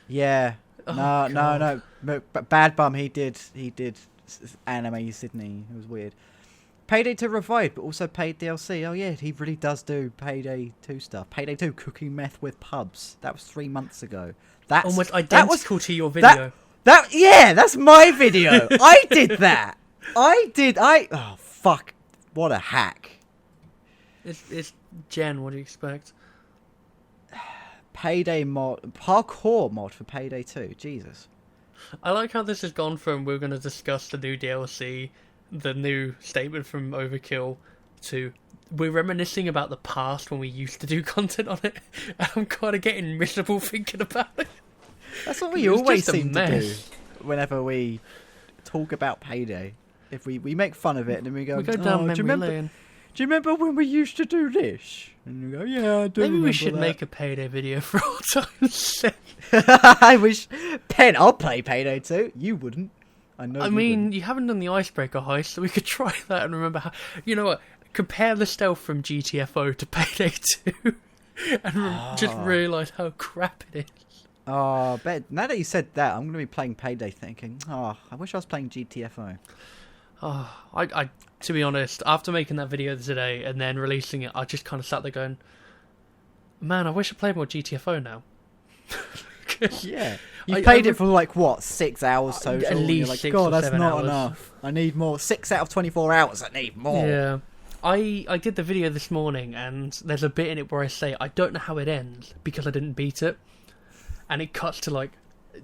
Speaker 2: Yeah.
Speaker 1: Oh,
Speaker 2: No. But Bad Bum, he did anime Sydney. It was weird. Payday 2 revived, but also paid DLC. Oh yeah, he really does do Payday 2 stuff. Payday 2 cooking meth with pubs. That was 3 months ago. That's
Speaker 1: almost identical to your video.
Speaker 2: That's my video. I did that. Oh fuck! What a hack.
Speaker 1: It's Jen. What do you expect?
Speaker 2: Payday mod, parkour mod for Payday 2. Jesus.
Speaker 1: I like how this has gone from we're going to discuss the new DLC, the new statement from Overkill, to we're reminiscing about the past when we used to do content on it. And I'm kind of getting miserable thinking about it.
Speaker 2: That's what we
Speaker 1: It was
Speaker 2: always
Speaker 1: just a
Speaker 2: seem to do
Speaker 1: mess.
Speaker 2: whenever we talk about Payday. If we make fun of it and then we go
Speaker 1: We go down
Speaker 2: do you
Speaker 1: memory
Speaker 2: remember?
Speaker 1: lane.
Speaker 2: Do you remember when we used to do this? And you go, yeah, I do.
Speaker 1: Maybe we
Speaker 2: remember
Speaker 1: should
Speaker 2: that."
Speaker 1: make a Payday video for all time's sake.
Speaker 2: I wish. Pen, I'll play Payday 2. You wouldn't. I know.
Speaker 1: I mean, you haven't done the icebreaker heist, so we could try that and remember how. You know what? Compare the stealth from GTFO to Payday 2 and just realise how crap it is.
Speaker 2: Oh, bet. Now that you said that, I'm going to be playing Payday thinking, oh, I wish I was playing GTFO.
Speaker 1: Oh, I to be honest, after making that video today and then releasing it, I just kind of sat there going, man, I wish I played more GTFO now.
Speaker 2: Yeah. You played it for like, what, 6 hours total?
Speaker 1: At least
Speaker 2: you're like,
Speaker 1: 6
Speaker 2: God,
Speaker 1: or
Speaker 2: that's
Speaker 1: 7
Speaker 2: not
Speaker 1: hours.
Speaker 2: enough. I need more. 6 out of 24 hours, I need more.
Speaker 1: Yeah. I did the video this morning and there's a bit in it where I say I don't know how it ends because I didn't beat it. And it cuts to like,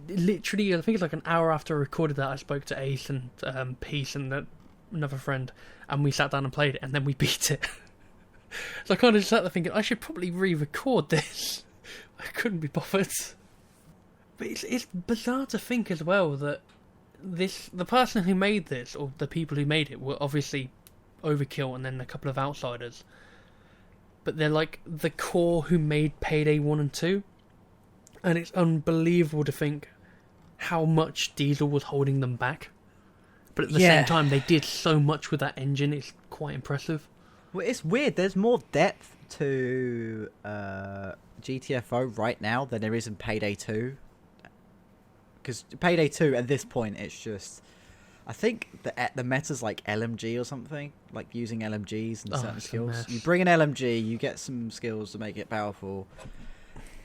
Speaker 1: literally, I think it's like an hour after I recorded that, I spoke to Ace and Peace and another friend, and we sat down and played it, and then we beat it. So I kind of just sat there thinking, I should probably re-record this. I couldn't be bothered. But it's bizarre to think as well that the person who made this, or the people who made it, were obviously Overkill and then a couple of outsiders. But they're like the core who made Payday 1 and 2. And it's unbelievable to think how much Diesel was holding them back. But at the same time, they did so much with that engine, it's quite impressive.
Speaker 2: Well, it's weird. There's more depth to GTFO right now than there is in Payday 2. Because Payday 2, at this point, it's just... I think the meta's like LMG or something. Like using LMGs and certain skills. You bring an LMG, you get some skills to make it powerful.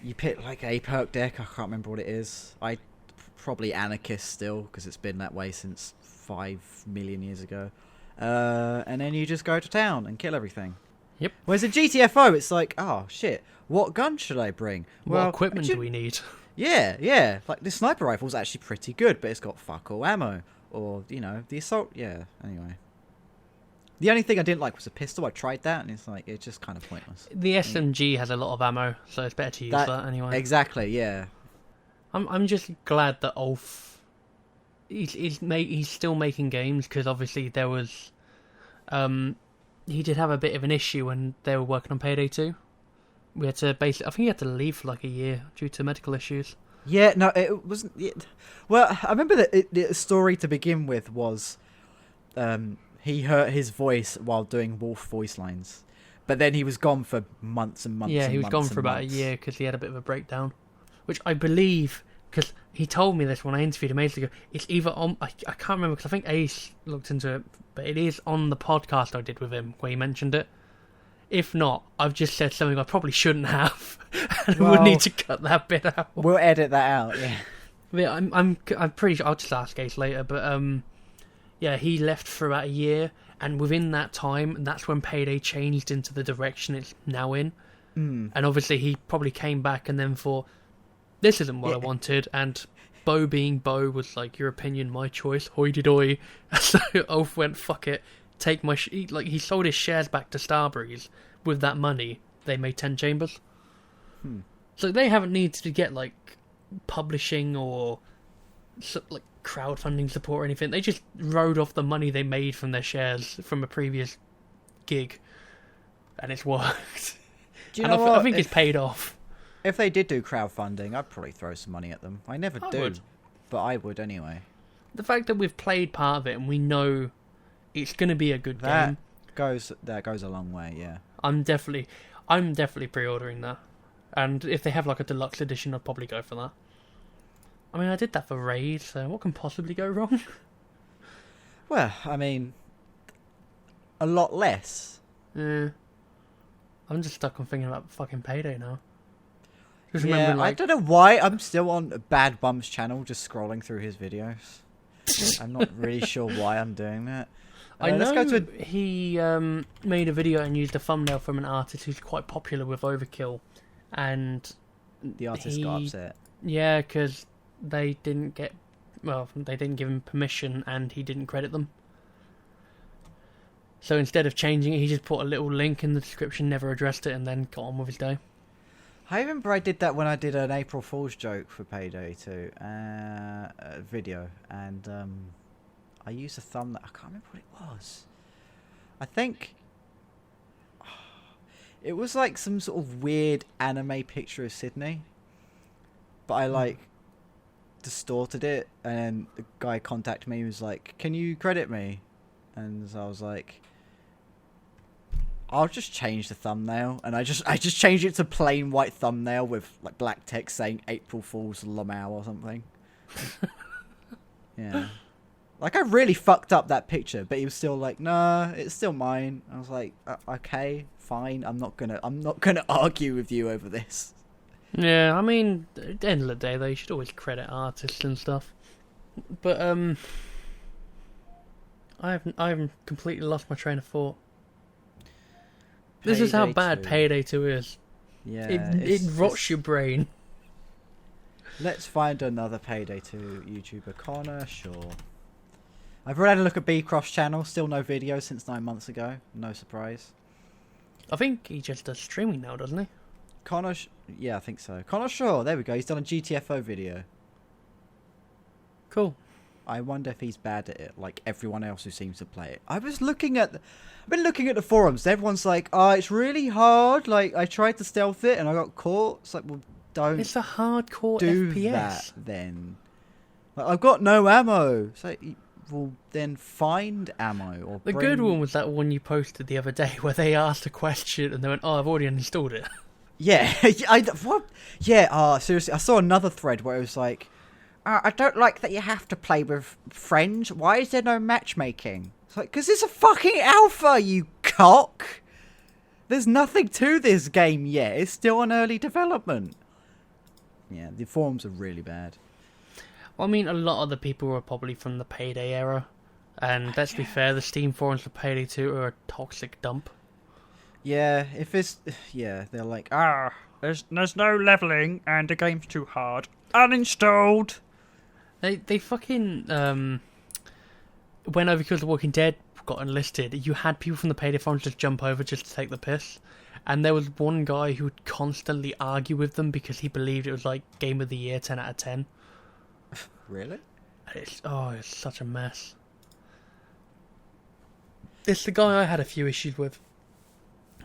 Speaker 2: You pick like a perk deck, I can't remember what it is. Probably Anarchist still, because it's been that way since 5 million years ago. And then you just go to town and kill everything.
Speaker 1: Yep.
Speaker 2: Whereas in GTFO, it's like, oh shit, what gun should I bring?
Speaker 1: What equipment do we need?
Speaker 2: Yeah. Like the sniper rifle's actually pretty good, but it's got fuck all ammo. Or, you know, the assault, yeah, anyway. The only thing I didn't like was a pistol. I tried that, and it's like, it's just kind of pointless.
Speaker 1: The SMG has a lot of ammo, so it's better to use that anyway.
Speaker 2: Exactly, yeah.
Speaker 1: I'm just glad that Ulf he's still making games, because obviously there was he did have a bit of an issue when they were working on Payday 2. We had to I think he had to leave for like a year due to medical issues.
Speaker 2: Yeah, no, it wasn't. Well, I remember that the story to begin with was he hurt his voice while doing Wolf voice lines, but then he was gone for months and months.
Speaker 1: Yeah,
Speaker 2: and
Speaker 1: he was
Speaker 2: months
Speaker 1: gone
Speaker 2: and
Speaker 1: for about a
Speaker 2: months.
Speaker 1: year because he had a bit of a breakdown, which I believe, because he told me this when I interviewed him ages ago. It's either on, I can't remember, because I think Ace looked into it, but it is on the podcast I did with him where he mentioned it. If not, I've just said something I probably shouldn't have, and we'll need to cut that bit out.
Speaker 2: We'll edit that out. Yeah.
Speaker 1: Yeah, I'm pretty sure. I'll just ask Ace later, but yeah, he left for about a year, and within that time, that's when Payday changed into the direction it's now in. And obviously, he probably came back and then thought, "This isn't what I wanted." And Bo being Bo was like, "Your opinion, my choice." Hoity-doy. So Ulf went, "Fuck it." Take my he sold his shares back to Starbreeze. With that money, they made 10 chambers. So they haven't needed to get like publishing or like crowdfunding support or anything. They just rode off the money they made from their shares from a previous gig, and it's worked.
Speaker 2: Do you know what?
Speaker 1: I think it's paid off.
Speaker 2: If they did do crowdfunding, I'd probably throw some money at them. I never do, but I would anyway.
Speaker 1: The fact that we've played part of it and we know it's going to be a good game
Speaker 2: goes a long way. Yeah,
Speaker 1: I'm definitely pre-ordering that, and if they have like a deluxe edition, I'd probably go for that. I mean, I did that for Raid, so what can possibly go wrong?
Speaker 2: Well, I mean, a lot less.
Speaker 1: Yeah. I'm just stuck on thinking about fucking Payday now. Just
Speaker 2: Yeah,
Speaker 1: remembering,
Speaker 2: I don't know why I'm still on Bad Bum's channel, just scrolling through his videos. I'm not really sure why I'm doing that.
Speaker 1: I know
Speaker 2: let's go to
Speaker 1: he made a video and used a thumbnail from an artist who's quite popular with Overkill, and
Speaker 2: the artist got upset.
Speaker 1: Yeah, because they didn't give him permission and he didn't credit them. So instead of changing it, he just put a little link in the description, never addressed it, and then got on with his day.
Speaker 2: I remember I did that when I did an April Fool's joke for Payday 2 video, and I used a thumbnail. I can't remember what it was. I think It was like some sort of weird anime picture of Sydney, but I like distorted it, and the guy contacted me. He was like, "Can you credit me?" And so I was like, "I'll just change the thumbnail," and I just changed it to plain white thumbnail with like black text saying "April Fool's Lamau" or something. Yeah. Like, I really fucked up that picture, but he was still like, "Nah, it's still mine." I was like, "Okay, fine. I'm not gonna argue with you over this."
Speaker 1: Yeah, I mean, at the end of the day, though, you should always credit artists and stuff. But I haven't completely lost my train of thought. This is how bad
Speaker 2: 2.
Speaker 1: Payday 2 is.
Speaker 2: Yeah,
Speaker 1: It rots your brain.
Speaker 2: Let's find another Payday 2 YouTuber. Connor, sure. I've already had a look at B-Cross channel. Still no video since 9 months ago. No surprise.
Speaker 1: I think he just does streaming now, doesn't he?
Speaker 2: Connor, yeah, I think so. Connor Shaw, there we go. He's done a GTFO video.
Speaker 1: Cool.
Speaker 2: I wonder if he's bad at it, like everyone else who seems to play it. I've been looking at the forums. Everyone's like, "Oh, it's really hard. Like, I tried to stealth it and I got caught." It's like, well, don't
Speaker 1: It's a hardcore
Speaker 2: do
Speaker 1: FPS.
Speaker 2: that then. Like, I've got no ammo. It's like, well, then find ammo or.
Speaker 1: The good one was that one you posted the other day where they asked a question and they went, "Oh, I've already uninstalled it."
Speaker 2: Yeah, what? Yeah, seriously, I saw another thread where it was like, "I don't like that you have to play with friends. Why is there no matchmaking?" It's like, because it's a fucking alpha, you cock. There's nothing to this game yet. It's still in early development. Yeah, the forums are really bad.
Speaker 1: Well, I mean, a lot of the people were probably from the Payday era. And let's be fair, the Steam forums for Payday 2 are a toxic dump.
Speaker 2: Yeah, if it's... Yeah, they're like,
Speaker 3: There's no leveling and the game's too hard. Uninstalled.
Speaker 1: They fucking... when Overkilled The Walking Dead got enlisted, you had people from the Payday forums just jump over just to take the piss. And there was one guy who would constantly argue with them because he believed it was like Game of the Year 10 out of 10.
Speaker 2: Really?
Speaker 1: It's such a mess. It's the guy I had a few issues with.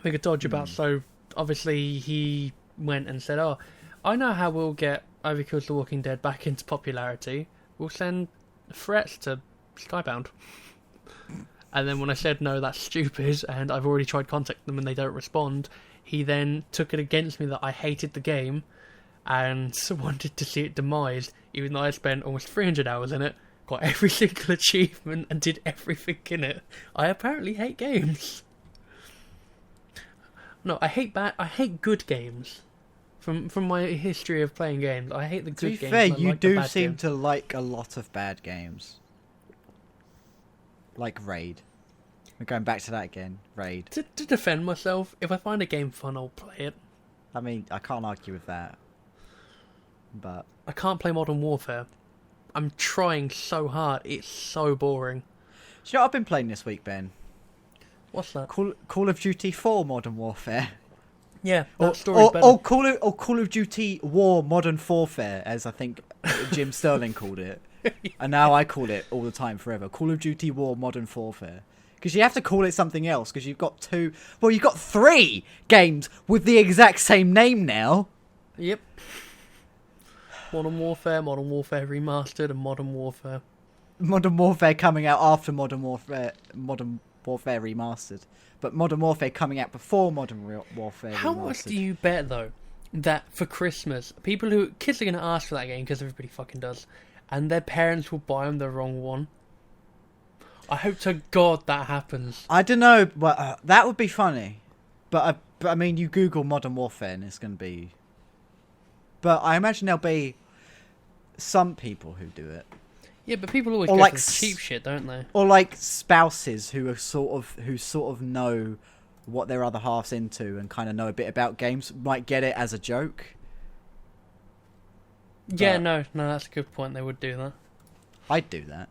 Speaker 1: We could dodge about, so obviously he went and said, "Oh, I know how we'll get Overkilled The Walking Dead back into popularity. We'll send threats to Skybound." And then when I said, "No, that's stupid, and I've already tried contacting them and they don't respond," he then took it against me that I hated the game and wanted to see it demise, even though I spent almost 300 hours in it, got every single achievement and did everything in it. I apparently hate games. No, I hate good games. From my history of playing games, I hate the good games.
Speaker 2: To be fair,
Speaker 1: I
Speaker 2: you
Speaker 1: like the
Speaker 2: do
Speaker 1: bad
Speaker 2: seem
Speaker 1: games.
Speaker 2: to like a lot of bad games. Like Raid. We're going back to that again. Raid.
Speaker 1: To defend myself, if I find a game fun, I'll play it.
Speaker 2: I mean, I can't argue with that. But
Speaker 1: I can't play Modern Warfare. I'm trying so hard. It's so boring.
Speaker 2: do you know what I've been playing this week, Ben?
Speaker 1: What's that?
Speaker 2: Call of Duty 4 Modern Warfare.
Speaker 1: Yeah, that story's better.
Speaker 2: Or Call of Duty War Modern Warfare, as I think Jim Sterling called it. And now I call it all the time forever. Call of Duty War Modern Warfare. Because you have to call it something else, because you've got you've got 3 games with the exact same name now.
Speaker 1: Yep. Modern Warfare Remastered, and Modern Warfare.
Speaker 2: Modern Warfare coming out after Modern Warfare Remastered. But Modern Warfare coming out before Modern Warfare
Speaker 1: How
Speaker 2: Remastered.
Speaker 1: much do you bet, though, that for Christmas, kids are going to ask for that game, because everybody fucking does, and their parents will buy them the wrong one? I hope to God that happens.
Speaker 2: I don't know, but that would be funny. But I mean, you Google Modern Warfare and it's going to be... But I imagine there'll be some people who do it.
Speaker 1: Yeah, but people always
Speaker 2: Or
Speaker 1: go
Speaker 2: like
Speaker 1: for cheap shit, don't they?
Speaker 2: Or like spouses who sort of know what their other half's into and kind of know a bit about games might get it as a joke.
Speaker 1: Yeah, no, that's a good point. They would do that.
Speaker 2: I'd do that.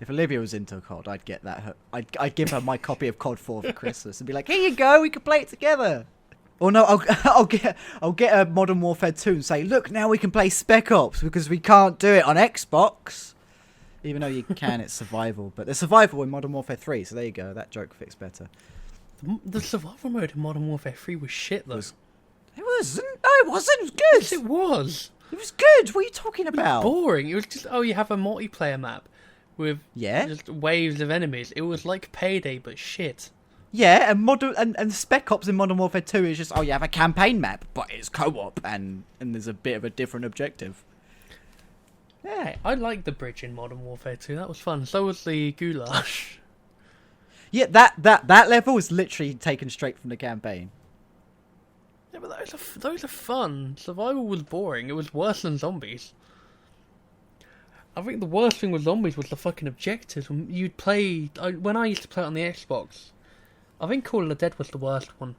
Speaker 2: If Olivia was into COD, I'd get that. I'd give her my copy of COD 4 for Christmas and be like, "Here you go, we can play it together." Or no, I'll get a Modern Warfare 2 and say, "Look, now we can play Spec Ops because we can't do it on Xbox." Even though you can, it's survival. But there's survival in Modern Warfare 3, so there you go. That joke fits better.
Speaker 1: The survival mode in Modern Warfare 3 was shit, though.
Speaker 2: It wasn't. No, it wasn't. It was good.
Speaker 1: Yes, it was.
Speaker 2: It was good. What are you talking about?
Speaker 1: Boring. It was just, you have a multiplayer map with
Speaker 2: Yeah.
Speaker 1: just waves of enemies. It was like Payday, but shit.
Speaker 2: Yeah, and Spec Ops in Modern Warfare 2 is just, you have a campaign map, but it's co-op, and there's a bit of a different objective. Yeah.
Speaker 1: Hey, I liked the bridge in Modern Warfare 2. That was fun. So was the goulash.
Speaker 2: Yeah, that level is literally taken straight from the campaign.
Speaker 1: Yeah, but those are fun. Survival was boring. It was worse than zombies. I think the worst thing with zombies was the fucking objectives. You'd play... when I used to play it on the Xbox, I think Call of the Dead was the worst one.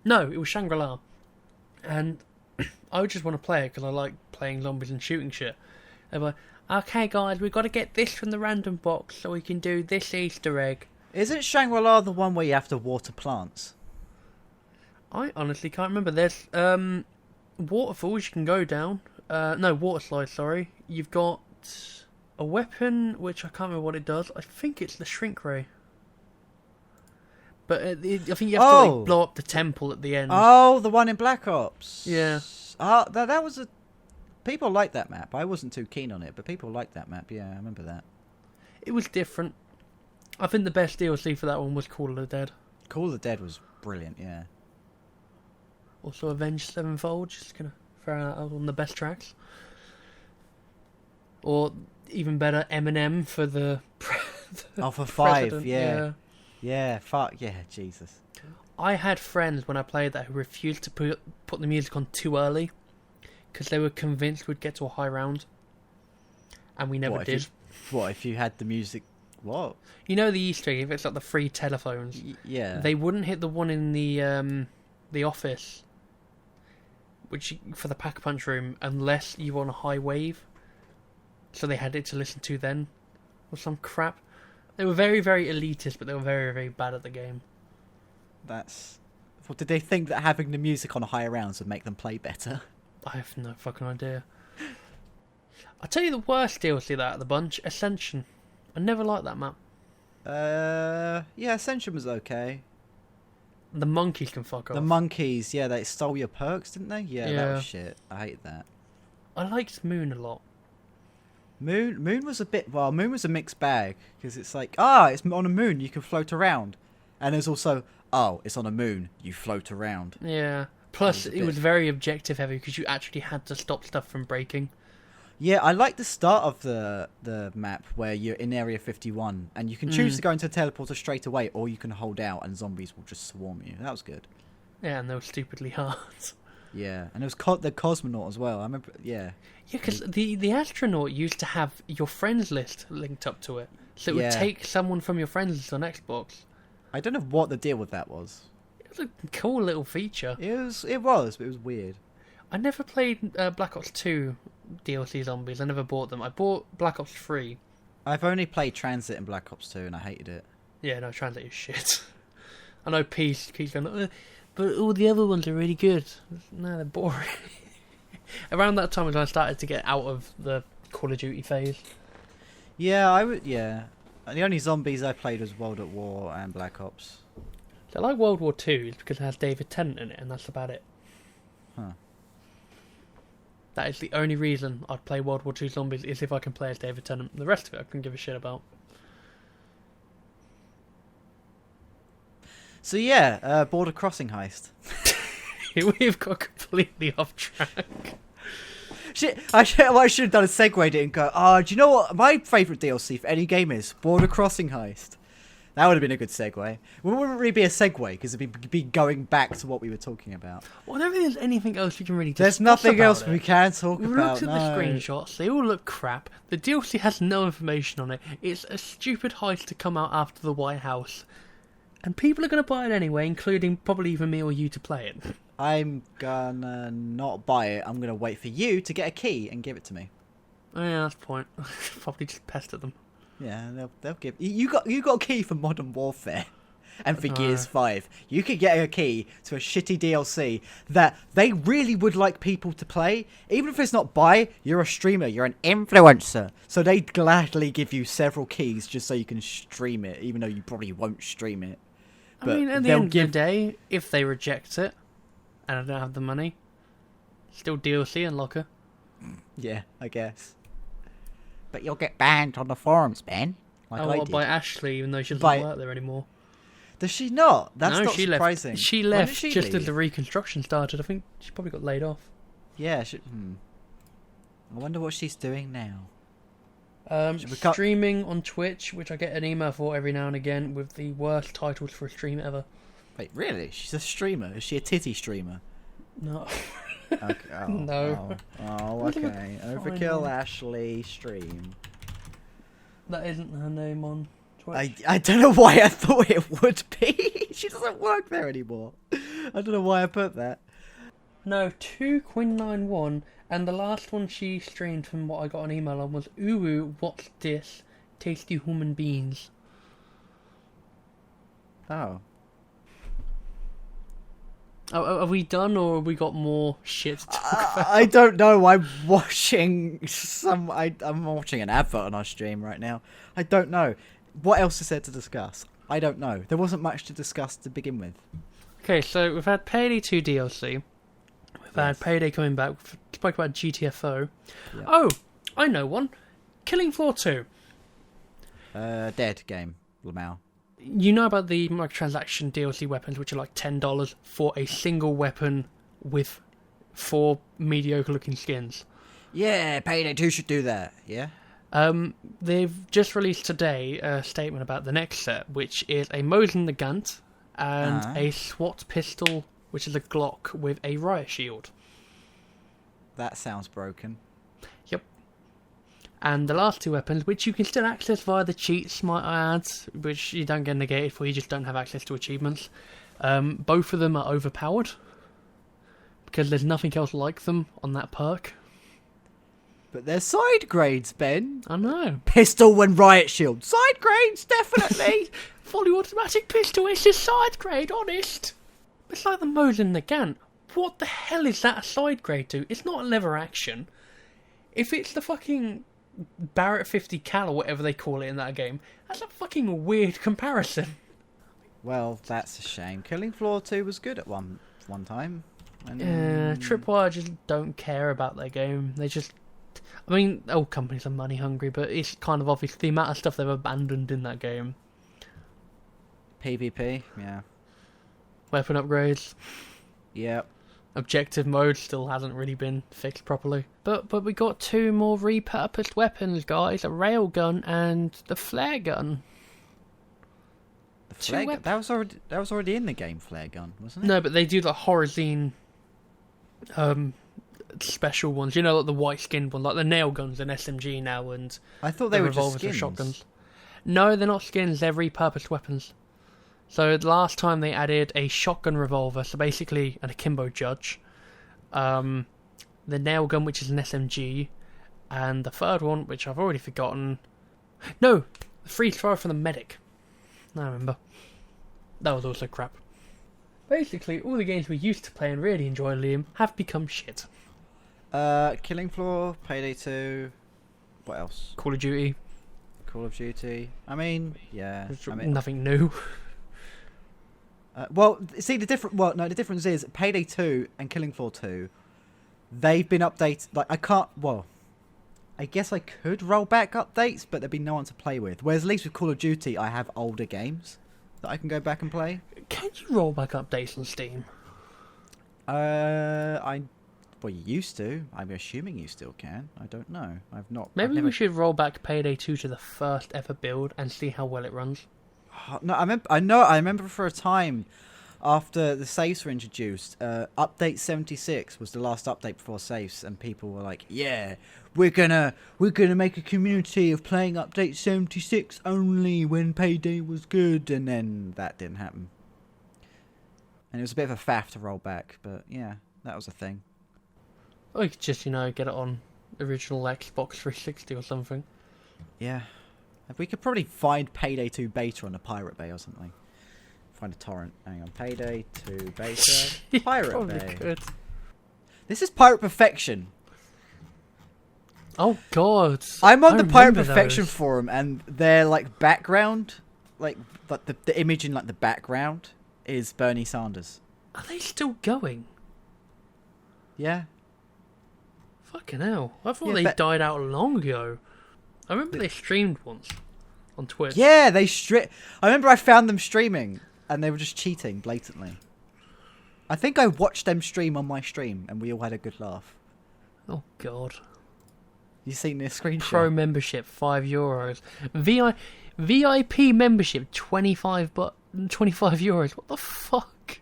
Speaker 1: No, it was Shangri-La. And I would just want to play it because I like playing zombies and shooting shit. They're like, okay guys, we've got to get this from the random box so we can do this Easter egg.
Speaker 2: Isn't Shangri-La the one where you have to water plants?
Speaker 1: I honestly can't remember. There's waterfalls you can go down. No, water slides, sorry. You've got a weapon, which I can't remember what it does. I think it's the shrink ray. But I think you have to blow up the temple at the end.
Speaker 2: Oh, the one in Black Ops.
Speaker 1: Yeah.
Speaker 2: That was a... People liked that map. I wasn't too keen on it, but people liked that map. Yeah, I remember that.
Speaker 1: It was different. I think the best DLC for that one was Call of the Dead.
Speaker 2: Call of the Dead was brilliant, yeah.
Speaker 1: Also Avenged Sevenfold, just gonna throw that out on the best tracks. Or even better, Eminem for the
Speaker 2: For 5,
Speaker 1: president,
Speaker 2: yeah. Yeah, fuck, yeah, Jesus.
Speaker 1: I had friends when I played that who refused to put the music on too early because they were convinced we'd get to a high round. And we never did.
Speaker 2: If you had the music... What?
Speaker 1: You know the Easter egg, if it's like the free telephones.
Speaker 2: Yeah.
Speaker 1: They wouldn't hit the one in the office, for the Pack-a-Punch room, unless you were on a high wave. So they had it to listen to then, or some crap. They were very, very elitist, but they were very, very bad at the game.
Speaker 2: That's... What, did they think that having the music on higher rounds would make them play better?
Speaker 1: I have no fucking idea. I'll tell you the worst DLC out of the bunch, Ascension. I never liked that map.
Speaker 2: Yeah, Ascension was okay.
Speaker 1: The monkeys can fuck off.
Speaker 2: The monkeys, yeah, they stole your perks, didn't they? Yeah, that was shit. I hate that.
Speaker 1: I liked Moon a lot.
Speaker 2: Moon was a bit... Well, Moon was a mixed bag. Because it's like, it's on a moon, you can float around. And there's also, it's on a moon, you float around.
Speaker 1: Yeah. Plus, it was very objective heavy because you actually had to stop stuff from breaking.
Speaker 2: Yeah, I like the start of the map where you're in Area 51 and you can choose to go into a teleporter straight away, or you can hold out and zombies will just swarm you. That was good.
Speaker 1: Yeah, and they were stupidly hard.
Speaker 2: Yeah, and it was the cosmonaut as well. I remember, yeah.
Speaker 1: Yeah, because the astronaut used to have your friends list linked up to it. So it would take someone from your friends list on Xbox.
Speaker 2: I don't know what the deal with that was.
Speaker 1: It was a cool little feature.
Speaker 2: It was, but it was weird.
Speaker 1: I never played Black Ops 2 DLC zombies. I never bought them. I bought Black Ops 3.
Speaker 2: I've only played Transit in Black Ops 2 and I hated it.
Speaker 1: Yeah, no, Transit is shit. I know Peace keeps going, but all the other ones are really good. No, they're boring. Around that time was when I started to get out of the Call of Duty phase.
Speaker 2: Yeah, the only zombies I played was World at War and Black Ops.
Speaker 1: So I like World War 2 is because it has David Tennant in it, and that's about it.
Speaker 2: Huh.
Speaker 1: That is the only reason I'd play World War 2 zombies, is if I can play as David Tennant. The rest of it I couldn't give a shit about.
Speaker 2: So yeah, Border Crossing heist.
Speaker 1: We've got completely off track.
Speaker 2: Shit, I should have done a segue it and go, do you know what my favourite DLC for any game is? Border Crossing heist. That would have been a good segue. It wouldn't really be a segue because it'd be going back to what we were talking about.
Speaker 1: Well, I don't think there's anything else we can really
Speaker 2: discuss. There's nothing else we can talk about.
Speaker 1: We looked at the screenshots. They all look crap. The DLC has no information on it. It's a stupid heist to come out after the White House. And people are going to buy it anyway, including probably even me or you to play it.
Speaker 2: I'm gonna not buy it. I'm gonna wait for you to get a key and give it to me.
Speaker 1: Oh yeah, that's the point. Probably just pester them.
Speaker 2: Yeah, they'll give you got a key for Modern Warfare, and for Gears 5, you could get a key to a shitty DLC that they really would like people to play. Even if it's not you're a streamer, you're an influencer, so they'd gladly give you several keys just so you can stream it, even though you probably won't stream it.
Speaker 1: I
Speaker 2: But
Speaker 1: mean, at the
Speaker 2: they'll
Speaker 1: end of
Speaker 2: give-
Speaker 1: the day, if they reject it and I don't have the money, still DLC and locker.
Speaker 2: Yeah, I guess. But you'll get banned on the forums, Ben. Like I did.
Speaker 1: By Ashley, even though she doesn't
Speaker 2: By-
Speaker 1: work there anymore.
Speaker 2: Does she not? That's
Speaker 1: no,
Speaker 2: not
Speaker 1: she
Speaker 2: surprising.
Speaker 1: left. She
Speaker 2: When did
Speaker 1: left
Speaker 2: she
Speaker 1: just as
Speaker 2: leave?
Speaker 1: the reconstruction started. I think she probably got laid off.
Speaker 2: Yeah. I wonder what she's doing now. Should we
Speaker 1: Streaming on Twitch, which I get an email for every now and again with the worst titles for a stream ever.
Speaker 2: Wait, really? She's a streamer? Is she a titty streamer?
Speaker 1: No.
Speaker 2: Okay. Oh,
Speaker 1: No.
Speaker 2: Okay. Overkill Ashley stream.
Speaker 1: That isn't her name on Twitch.
Speaker 2: I don't know why I thought it would be. She doesn't work there anymore. I don't know why I put that.
Speaker 1: No, 2Quinn91, and the last one she streamed from what I got an email on was Ooh, what's this? Tasty human beings.
Speaker 2: Oh.
Speaker 1: Are we done, or have we got more shit to talk about?
Speaker 2: I don't know. I'm watching I'm watching an advert on our stream right now. I don't know. What else is there to discuss? I don't know. There wasn't much to discuss to begin with.
Speaker 1: Okay, so we've had Payday 2 DLC. We've had
Speaker 2: Yes.
Speaker 1: Payday coming back. We've spoke about GTFO.
Speaker 2: Yeah.
Speaker 1: Oh, I know one. Killing Floor 2.
Speaker 2: Dead game, Lamau.
Speaker 1: You know about the microtransaction DLC weapons, which are like $10 for a single weapon with 4 mediocre-looking skins.
Speaker 2: Yeah, Payday 2 should do that. Yeah.
Speaker 1: They've just released today a statement about the next set, which is a Mosin Nagant and a SWAT pistol, which is a Glock with a riot shield.
Speaker 2: That sounds broken.
Speaker 1: Yep. And the last 2 weapons, which you can still access via the cheats, might I add, which you don't get negated for, you just don't have access to achievements. Both of them are overpowered, because there's nothing else like them on that perk.
Speaker 2: But they're side grades, Ben.
Speaker 1: I know.
Speaker 2: Pistol and riot shield. Side grades, definitely.
Speaker 1: Fully automatic pistol is a side grade, honest. It's like the Mosin Nagant. What the hell is that a side grade to? It's not a lever action. If it's the fucking Barrett 50 cal or whatever they call it in that game, that's a fucking weird comparison.
Speaker 2: Well, that's a shame. Killing Floor 2 was good at one time. And
Speaker 1: Yeah, Tripwire just don't care about their game. They just... I mean, all companies are money hungry, but it's kind of obvious the amount of stuff they've abandoned in that game.
Speaker 2: PvP, yeah.
Speaker 1: Weapon upgrades.
Speaker 2: Yep.
Speaker 1: Objective mode still hasn't really been fixed properly. But we got 2 more repurposed weapons, guys. A railgun and the flare gun.
Speaker 2: The flare gun, that was already in the game, flare gun, wasn't it?
Speaker 1: No, but they do the Horizon special ones. You know, like the white skinned one, like the nail guns and SMG now, and
Speaker 2: I thought they
Speaker 1: the
Speaker 2: were just
Speaker 1: revolvers and
Speaker 2: skins.
Speaker 1: shotguns. No, they're not skins. They're repurposed weapons. So the last time they added a shotgun revolver, so basically an akimbo judge, the nail gun, which is an SMG, and the third one, which I've already forgotten. No, the free throw for the medic. I remember. That was also crap. Basically, all the games we used to play and really enjoy, Liam, have become shit.
Speaker 2: Killing Floor, Payday 2, what else?
Speaker 1: Call of Duty,
Speaker 2: Call of Duty. I mean, yeah. I mean,
Speaker 1: nothing new.
Speaker 2: well, see the difference is Payday 2 and Killing Floor 2. They've been updated. Like I guess I could roll back updates, but there'd be no one to play with. Whereas at least with Call of Duty, I have older games that I can go back and play.
Speaker 1: Can you roll back updates on Steam?
Speaker 2: Well, you used to. I'm assuming you still can. I don't know.
Speaker 1: Maybe we should roll back Payday 2 to the first ever build and see how well it runs.
Speaker 2: No, I remember for a time after the saves were introduced, update 76 was the last update before saves, and people were like, "Yeah, we're gonna make a community of playing update 76 only when Payday was good," and then that didn't happen. And it was a bit of a faff to roll back, but yeah, that was a thing.
Speaker 1: Or you could just, get it on original Xbox 360 or something.
Speaker 2: Yeah. We could probably find Payday 2 beta on a Pirate Bay or something. Find a torrent. Hang on. Payday 2 beta. Pirate
Speaker 1: Probably
Speaker 2: Bay.
Speaker 1: could.
Speaker 2: This is Pirate Perfection.
Speaker 1: Oh, God.
Speaker 2: I'm on
Speaker 1: I
Speaker 2: the Pirate
Speaker 1: remember
Speaker 2: Perfection
Speaker 1: those.
Speaker 2: forum, and their background like the image in like the background is Bernie Sanders.
Speaker 1: Are they still going?
Speaker 2: Yeah.
Speaker 1: Fucking hell. I thought
Speaker 2: Yeah,
Speaker 1: they
Speaker 2: but-
Speaker 1: died out long ago. I remember they streamed once on Twitch.
Speaker 2: Yeah, I remember I found them streaming, and they were just cheating blatantly. I think I watched them stream on my stream, and we all had a good laugh.
Speaker 1: Oh, God.
Speaker 2: You seen this screenshot?
Speaker 1: Pro membership, €5. VIP membership, 25 €25. What the fuck?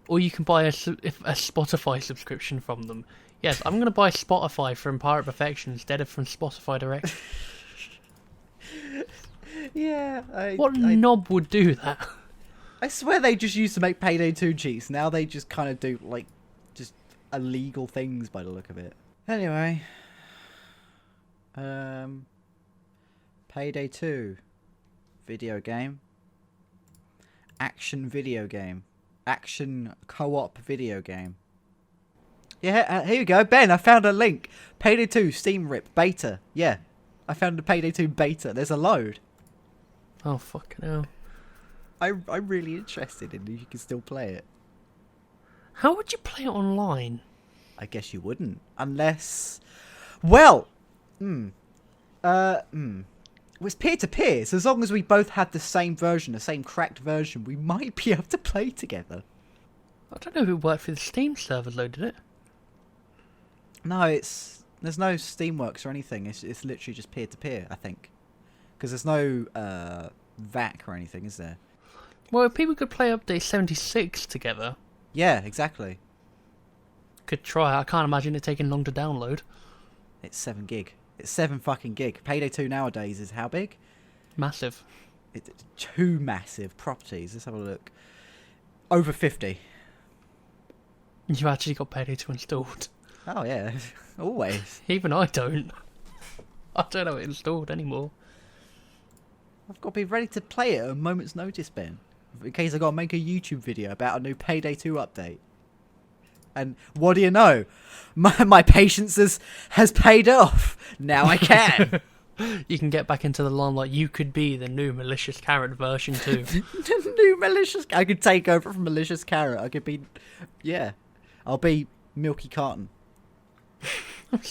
Speaker 1: Or you can buy a Spotify subscription from them. Yes, I'm going to buy Spotify from Pirate Perfection instead of from Spotify Direct.
Speaker 2: Yeah.
Speaker 1: What knob would do that?
Speaker 2: I swear they just used to make Payday 2 cheats. Now they just kind of do, like, just illegal things by the look of it. Anyway. Payday 2. Video game. Action video game. Action co-op video game. Yeah, here you go. Ben, I found a link. Payday 2 Steam Rip Beta. Yeah. I found the Payday 2 Beta. There's a load.
Speaker 1: Oh, fucking hell.
Speaker 2: I'm really interested in if you can still play it.
Speaker 1: How would you play it online?
Speaker 2: I guess you wouldn't. Unless... Well! It's peer-to-peer, so as long as we both had the same version, the same cracked version, we might be able to play together.
Speaker 1: I don't know if it worked for the Steam servers though, did it?
Speaker 2: No, there's no Steamworks or anything. It's literally just peer-to-peer, I think. Because there's no VAC or anything, is there?
Speaker 1: Well, if people could play Update 76 together,
Speaker 2: Yeah, exactly.
Speaker 1: could try. I can't imagine it taking long to download.
Speaker 2: It's 7 gig. It's 7 fucking gig. Payday 2 nowadays is how big?
Speaker 1: Massive.
Speaker 2: It's 2 massive properties. Let's have a look. Over 50.
Speaker 1: You actually got Payday 2 installed.
Speaker 2: Oh, yeah. Always.
Speaker 1: Even I don't. I don't have it installed anymore.
Speaker 2: I've got to be ready to play it at a moment's notice, Ben. In case I've got to make a YouTube video about a new Payday 2 update. And what do you know? My patience has paid off. Now I can.
Speaker 1: You can get back into the limelight. You could be the new Malicious Carrot version 2.
Speaker 2: New Malicious... I could take over from Malicious Carrot. I could be... Yeah. I'll be Milky Carton.
Speaker 1: I'm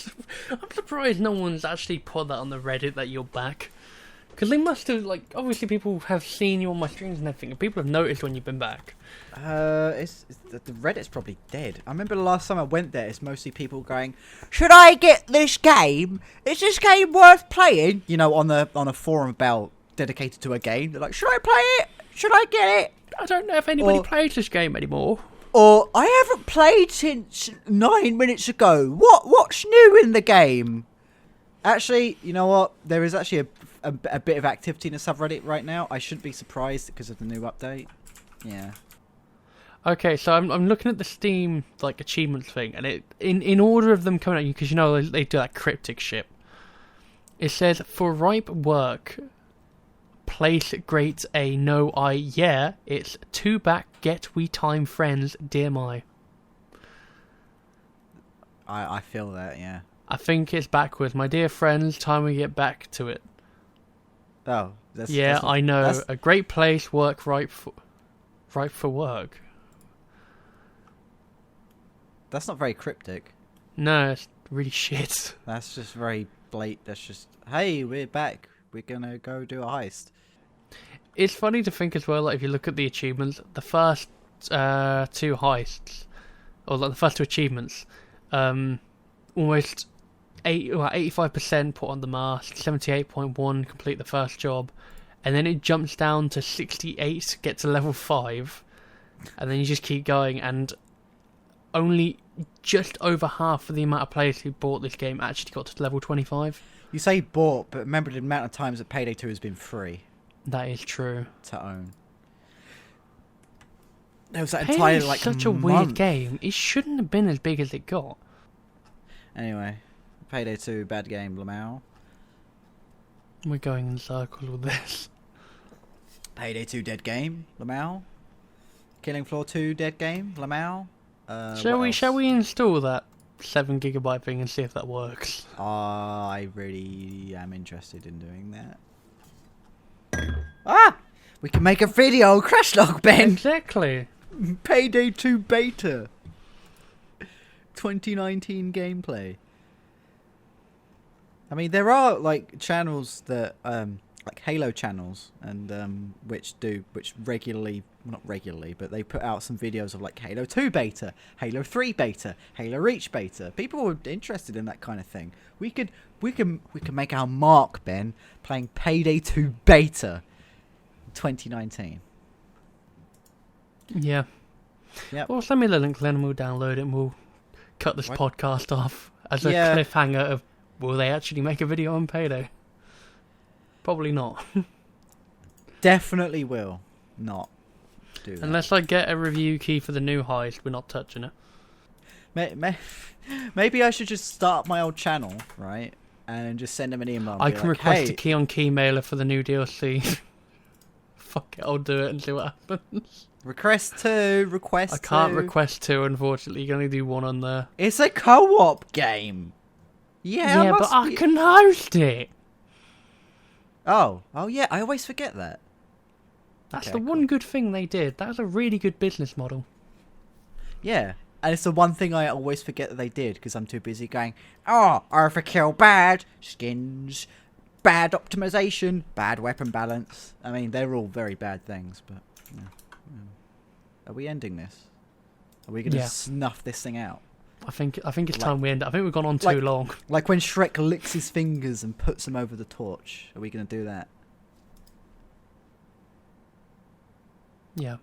Speaker 1: surprised no one's actually put that on the Reddit that you're back. Because they must have, like, obviously people have seen you on my streams and everything, and people have noticed when you've been back.
Speaker 2: The Reddit's probably dead. I remember the last time I went there, it's mostly people going, "Should I get this game? Is this game worth playing?" You know, on a forum about dedicated to a game. They're like, "Should I play it? Should I get it?"
Speaker 1: I don't know if anybody plays this game anymore.
Speaker 2: Or, "I haven't played since 9 minutes ago. What's new in the game?" Actually, you know what? There is actually a bit of activity in the subreddit right now. I shouldn't be surprised because of the new update. Yeah.
Speaker 1: Okay, so I'm looking at the Steam like achievements thing, and it in order of them coming at you, because you know they do that cryptic shit. It says for ripe work, place grades A. No, I yeah. It's 2 back. Get we time friends. Dear my.
Speaker 2: I feel that. Yeah.
Speaker 1: I think it's backwards. My dear friends, time we get back to it.
Speaker 2: Oh.
Speaker 1: Yeah, I know. A great place. Work ripe for work.
Speaker 2: That's not very cryptic.
Speaker 1: No, it's really shit.
Speaker 2: That's just very blatant. That's just, hey, we're back. We're gonna go do a heist.
Speaker 1: It's funny to think as well, like, if you look at the achievements, the first 2 heists, or like the first 2 achievements, almost 85% put on the mask, 78.1 complete the first job, and then it jumps down to 68, get to level 5, and then you just keep going, and only just over half of the amount of players who bought this game actually got to level 25.
Speaker 2: You say bought, but remember the amount of times that Payday 2 has been free
Speaker 1: That is true.
Speaker 2: to own. There was that
Speaker 1: Payday
Speaker 2: entire
Speaker 1: is
Speaker 2: like
Speaker 1: such a
Speaker 2: month.
Speaker 1: weird game. It shouldn't have been as big as it got.
Speaker 2: Anyway, Payday 2, bad game, Lamau.
Speaker 1: We're going in circles with this.
Speaker 2: Payday 2, dead game, Lamau. Killing Floor 2, dead game, Lamau.
Speaker 1: Shall we install that 7 GB thing and see if that works?
Speaker 2: I really am interested in doing that. Ah! We can make a video, Crashlog, Ben.
Speaker 1: Exactly.
Speaker 2: Payday 2 beta. 2019 gameplay. I mean, there are like channels that like Halo channels, and which regularly, well, not regularly, but they put out some videos of like Halo 2 beta, Halo 3 beta, Halo Reach beta. People are interested in that kind of thing. We can make our mark, Ben, playing Payday 2 beta 2019.
Speaker 1: Yeah.
Speaker 2: Yep.
Speaker 1: Well, send me the link then and we'll download it and we'll cut this podcast off as a
Speaker 2: Yeah.
Speaker 1: cliffhanger of, will they actually make a video on Payday? Probably not.
Speaker 2: Definitely will not do that.
Speaker 1: Unless I get a review key for the new heist, we're not touching it.
Speaker 2: Maybe I should just start my old channel, right? And just send them an email. And
Speaker 1: I
Speaker 2: be
Speaker 1: can
Speaker 2: like,
Speaker 1: request
Speaker 2: hey,
Speaker 1: a key on key mailer for the new DLC. Fuck it, I'll do it and see what happens.
Speaker 2: request 2, request
Speaker 1: I can't
Speaker 2: 2.
Speaker 1: request 2, unfortunately. You can only do 1 on there.
Speaker 2: It's a co-op game. Yeah,
Speaker 1: Yeah, but I can host it.
Speaker 2: Oh yeah, I always forget that.
Speaker 1: That's
Speaker 2: Okay,
Speaker 1: the one good thing they did. That was a really good business model.
Speaker 2: Yeah, and it's the one thing I always forget that they did because I'm too busy going, oh, overkill bad, skins, bad optimization, bad weapon balance. I mean, they're all very bad things, but yeah. Are we ending this? Are we going to snuff this thing out?
Speaker 1: I think it's time we end it. I think we've gone on too
Speaker 2: like-
Speaker 1: long.
Speaker 2: Like when Shrek licks his fingers and puts them over the torch. Are we going to do that?
Speaker 1: Yeah.